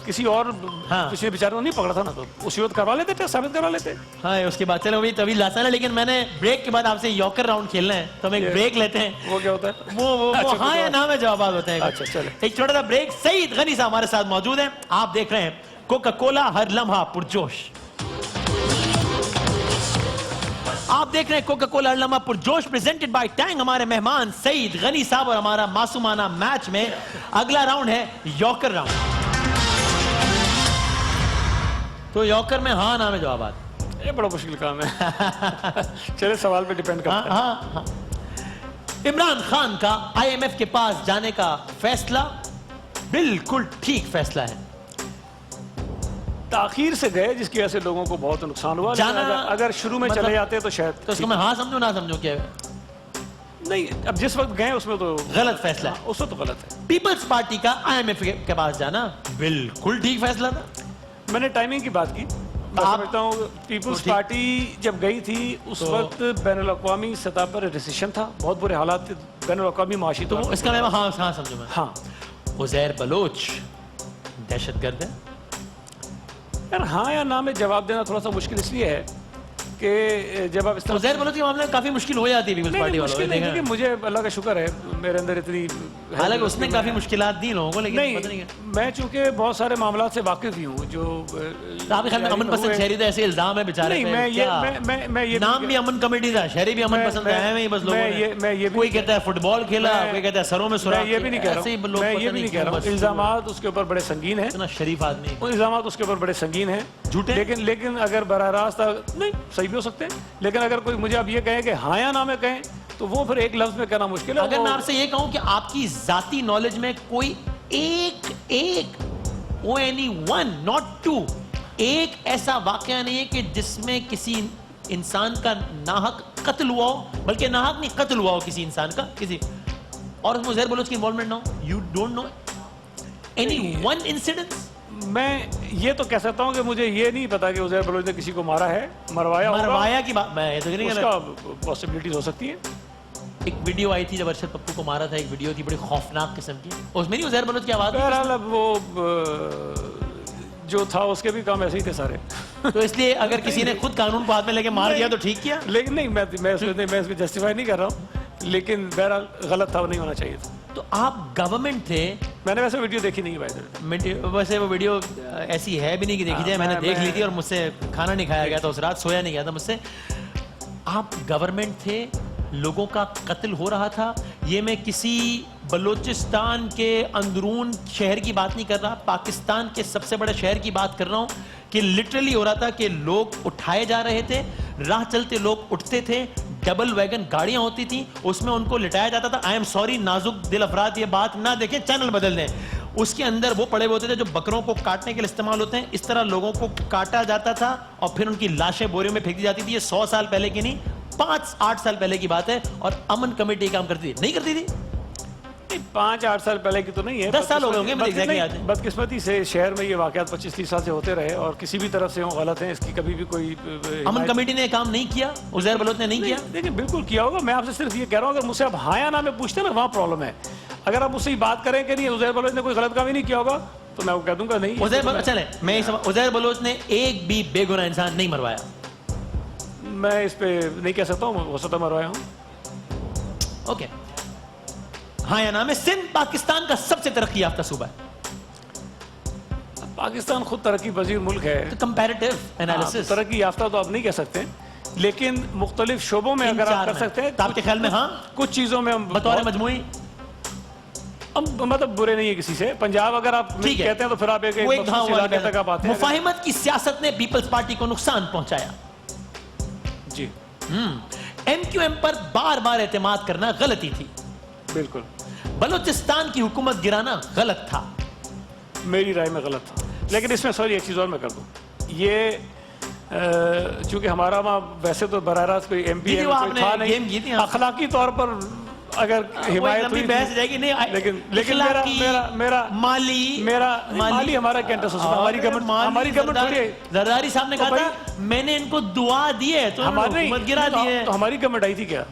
किसी और किसी बेचारे को नहीं पकड़ा था ना, तो उसी वक्त करवा लेते थे, साबित करवा लेते। हाँ, उसके बाद चलो भाई तभी लासान है, लेकिन मैंने ब्रेक के बाद आपसे यॉकर राउंड खेलना है, तो हम एक ब्रेक लेते हैं। वो क्या होता है? वो अच्छा, हाँ या ना में जवाब होते हैं। अच्छा, चले। एक छोटा सा ब्रेक। सईद गनी साहब हमारे साथ मौजूद हैं। आप देख रहे हैं कोका कोला हर लम्हा पुरजोश। आप देख रहे हैं कोका कोला हर लम्हा पुरजोश प्रेजेंटेड बाय टैंग। हमारे मेहमान सईद गनी साहब और हमारा मासूमाना मैच में अगला राउंड है यॉकर राउंड। तो यॉकर में हाँ ना में जवाब आते। ये बड़ा मुश्किल काम है। चले, सवाल पे डिपेंड करता है। हाँ। इमरान खान का IMF के पास जाने का फैसला बिल्कुल ठीक फैसला है। ताखीर से गए जिसकी वजह से लोगों को बहुत नुकसान हुआ, लेकिन अगर शुरू में मतलब, चले जाते तो शायद तो उसको मैं हाँ समझूं ना समझूं क्या? नहीं, अब जिस वक्त गए उसमें तो गलत फैसला है। उसमें तो गलत है। पीपल्स पार्टी का IMF के पास जाना बिल्कुल ठीक फैसला था। मैंने टाइमिंग की बात की। मैं समझता हूँ पीपल्स पार्टी जब गई थी उस वक्त बैनुल-अक़वामी सतह पर रिसेशन था, बहुत बुरे हालात थे बैनुल-अक़वामी माशी। तो इसका मैं हाँ समझूं मैं। हाँ, उज़ैर बलोच दहशतगर्द है। यार हाँ या ना में जवाब देना थोड़ा सा मुश्किल इसलिए है कि जब आप इस तरह उज़ैर बलोच के मामले में काफी मुश्किल हो जाती है पीपल्स पार्टी वालों को। देखिए, मुझे अल्लाह का शुक्र है मेरे अंदर इतनी, हालांकि उसने काफी मुश्किलात दी लोगों को, लेकिन पता नहीं नहीं, मैं चूंकि बहुत सारे मामला से वाकिफ ही हूँ जो आपके ख्याल में अमन पसंद शहरी तो ऐसे इल्जाम है बेचारे नहीं, पे? मैं ये नाम भी अमन कमेटी था, शहरी भी अमन पसंद है में ही बस लोगों ने। कोई कहता है फुटबॉल खेला, कोई कहता है सरों में सुराख। ये भी नहीं कह रहा हूँ, मैं ये भी नहीं कह रहा हूँ। इल्जामात उसके ऊपर बड़े संगीन हैं। इतना शरीफ आदमी, वो इल्जामात उसके ऊपर बड़े संगीन हैं, झूठे। लेकिन अगर बराह रास्त नहीं, सही भी हो सकते हैं, लेकिन अगर कोई मुझे अब ये कहे कि हाँ या ना में कहें तो वो फिर एक लफ्ज में कहना मुश्किल है। अगर मैं आपसे ये कहूं कि आपकी जाती नॉलेज में कोई एक only one not two एक ऐसा वाकया नहीं है कि जिसमें किसी इंसान का नाहक कत्ल हुआ हो, बल्कि नाहक नहीं कत्ल हुआ हो किसी इंसान का, किसी और उसमें उज़ैर बलोच की इन्वॉल्वमेंट ना हो? You don't know any one incidence? मैं ये तो कह सकता हूँ कि मुझे ये नहीं पता कि उज़ैर बलोच ने किसी को मारा है, मरवाया की बात मैं तो नहीं कह उसका रहा। पॉसिबिलिटीज हो सकती है। एक वीडियो आई थी जब अरशद पप्पू को मारा था, एक वीडियो थी बड़ी खौफनाक किस्म की, उसमें नहीं उज़ैर बलोच की आवाज थी? बहरहाल अब वो जो था उसके भी काम ऐसे ही थे सारे। तो इसलिए अगर किसी ने खुद कानून को हाथ में लेके मार दिया तो ठीक किया। लेकिन नहीं, मैं इसको जस्टिफाई नहीं कर रहा हूँ, लेकिन बहरहाल गलत था, वो नहीं होना चाहिए था। तो आप गवर्नमेंट थे? मैंने वैसे वीडियो देखी नहीं भाई, वैसे वो वीडियो ऐसी है भी नहीं कि देखी जाए। मैंने देख ली थी और मुझसे खाना नहीं खाया गया था उस रात, सोया नहीं गया था मुझसे। आप गवर्नमेंट थे, लोगों का कत्ल हो रहा था। ये मैं किसी बलूचिस्तान के अंदरून शहर की बात नहीं कर रहा, पाकिस्तान के सबसे बड़े शहर की बात कर रहा हूँ कि लिटरली हो रहा था कि लोग उठाए जा रहे थे, राह चलते लोग उठते थे, डबल वैगन गाड़ियां होती थी, उसमें उनको लिटाया जाता था। आई एम सॉरी नाजुक दिल अफराद ये बात ना देखें, चैनल बदल दें। उसके अंदर वो पड़े होते थे जो बकरों को काटने के लिए इस्तेमाल होते हैं, इस तरह लोगों को काटा जाता था और फिर उनकी लाशें बोरियों में फेंक दी जाती थी। ये 100 साल पहले की नहीं, 5-8 साल पहले की बात है। और अमन कमेटी काम करती थी, नहीं करती थी? 5-8 साल पहले की तो नहीं है, 10 साल हो गए होंगे, मुझे एग्जैक्टली याद है। बदकिस्मती से शहर में ये वाकयात 25-30 साल से होते रहे और किसी भी तरफ से वो गलत है, इसकी कभी भी कोई अमन कमेटी ने काम नहीं किया, उज़ैर बलोच ने नहीं किया? देखिए बिल्कुल किया होगा। मैं आपसे सिर्फ ये कह रहा हूँ, अगर मुझसे आप हाँ या ना में पूछते ना, वहाँ प्रॉब्लम है। अगर आप मुझसे बात करें कि नहीं उज़ैर बलोच ने कोई गलत काम ही नहीं किया होगा, तो मैं वो कह दूंगा नहीं। उज़ैर बलोच ने एक भी बेगुनाह इंसान नहीं मरवाया। मैं इस पे नहीं कह सकता हूँ, हो सकता मरवाया हूँ। ओके, हाँ या ना में सिंध पाकिस्तान का सबसे तरक्की याफ्ता सूबा है। पाकिस्तान खुद तरक्की पजीर मुल्क है, तो कंपैरेटिव एनालिसिस। तरक्की याफ्ता तो आप नहीं कह सकते, लेकिन मुख्तलिफ शोबों में अगर आप कर सकते हैं, तो आपके ख्याल में हाँ कुछ चीजों में हम बतौर मजमूई मतलब बुरे नहीं है किसी से। पंजाब अगर आप कहते हैं तो फिर आप एक इलाके तक आप आते हैं। मुफाहिमत की सियासत ने पीपल्स पार्टी को नुकसान पहुंचाया जी। MQM पर बार बार एतमाद करना गलती थी। बिल्कुल। बलूचिस्तान की हुकूमत गिराना गलत था, मेरी राय में गलत था। लेकिन इसमें सॉरी एक चीज और मैं कर दूं, ये चूंकि हमारा वहाँ वैसे तो बराह रास्त कोई MP जीती वो आपने, था गेम जीती नहीं, आप। अखलाकी तौर पर अगर हिमायत लंबी हुई बहस थी, जाएगी नहीं लेकिन इखलाकी, मेरा माली हमारा क्या इंटरेस्ट होता है? हमारी गवर्नमेंट थोड़ी है। जरदारी साहब ने तो कहा था मैंने इनको दुआ दी है तो हमारी हुकूमत गिरा दी है। तो हमारी गवर्नमेंट आई थी क्या?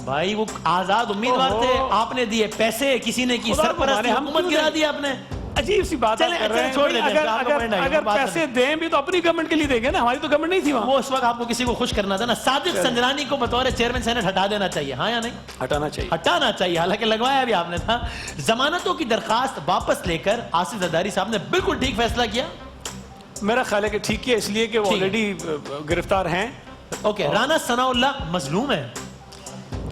भाई वो आजाद उम्मीदवार थे, आपने दिए पैसे, किसी ने की सरपरस्ती, हुकूमत गिरा दी आपने। अजीब सी बात चलें, कर रहे हैं। छोड़ देते हैं, आपको अगर पॉइंट आएगा, अगर बात पैसे दें भी तो अपनी गवर्नमेंट के लिए देंगे ना, हमारी तो गवर्नमेंट नहीं थी वहाँ। वो उस वक्त आपको किसी को खुश करना था ना। सादिक संजरानी को बतौर चेयरमैन सेनेट हटा देना चाहिए, हाँ या नहीं? हटाना चाहिए। हटाना चाहिए, हालांकि लगवाया भी आपने था। जमानतों की दरखास्त वापस लेकर आसिफ जरदारी साहब ने बिल्कुल ठीक फैसला किया। मेरा ख्याल है कि ठीक है, इसलिए कि वो ठीक है। ऑलरेडी गिरफ्तार हैं। ओके, राना सनाउल्लाह मजलूम है।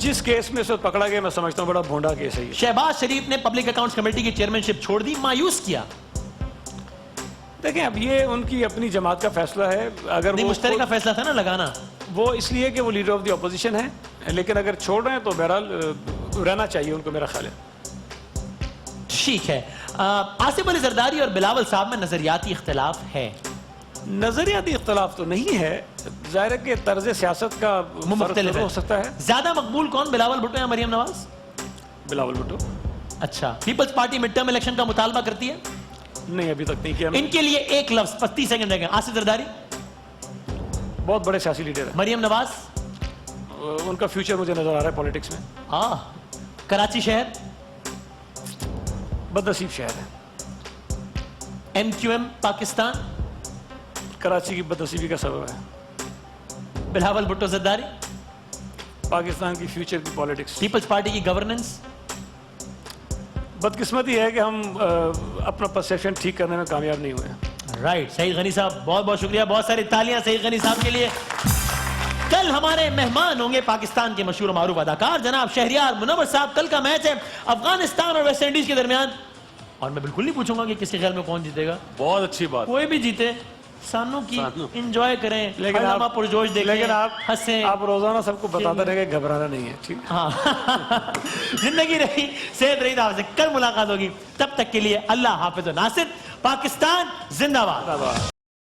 जिस केस में से पकड़ा गया मैं समझता हूँ बड़ा भोंडा केस है ये। शहबाज शरीफ ने पब्लिक अकाउंट्स कमेटी की चेयरमैनशिप छोड़ दी, मायूस किया। देखें, अब ये उनकी अपनी जमात का फैसला है। अगर नहीं, वो मुश्तरका फैसला था ना लगाना। वो इसलिए कि वो लीडर ऑफ द ऑपोजिशन है, लेकिन अगर छोड़ रहे हैं तो बहरहाल रहना चाहिए उनको, मेरा ख्याल है। ठीक है। आसिफ अली जरदारी और बिलावल साहब में नजरियाती इख्तिलाफ है। नजरियाती इख्तिलाफ तो नहीं है, जाहिर है कि तर्ज सियासत का मुख्तलिफ हो सकता है। ज्यादा मकबूल कौन, बिलावल भुट्टो या मरियम नवाज? बिलावल भुट्टो। अच्छा, people's party mid term election का मुतालबा करती है? नहीं, अभी तक नहीं किया। इनके लिए एक लफ्ज 35 सेकंड रहेगा। आसिफ जरदारी बहुत बड़े सियासी लीडर है। मरियम नवाज, उनका फ्यूचर मुझे नजर आ रहा है पॉलिटिक्स में। कराची शहर बदनसीब शहर है। MQM पाकिस्तान कराची की बदनसीबी का सबब है। बिलावल भुट्टो जरदारी पाकिस्तान की फ्यूचर की पॉलिटिक्स। पीपल्स पार्टी की गवर्नेंस। बदकिस्मती है कि हम अपना परसेप्शन ठीक करने में कामयाब नहीं हुए। राइट, सईद गनी साहब बहुत बहुत शुक्रिया, बहुत सारी तालियां सईद गनी साहब के लिए। कल हमारे मेहमान होंगे पाकिस्तान के मशहूर मारूफ अदाकार जनाब शहरियार मुनव्वर साहब। कल का मैच है अफगानिस्तान और वेस्ट इंडीज के दरमियान, और मैं बिल्कुल नहीं पूछूंगा कि किसके ख्याल में कौन जीतेगा। बहुत अच्छी बात। कोई भी जीते, सानू की एंजॉय करें, लेकिन आप पुरजोश देखें, लेकिन आप हंसें। आप रोजाना सबको बताते रहे कि घबराना नहीं है, ठीक। हाँ जिंदगी रही, सेहत रही, तो आपसे कल मुलाकात होगी। तब तक के लिए अल्लाह हाफिज नासिर। पाकिस्तान जिंदाबाद।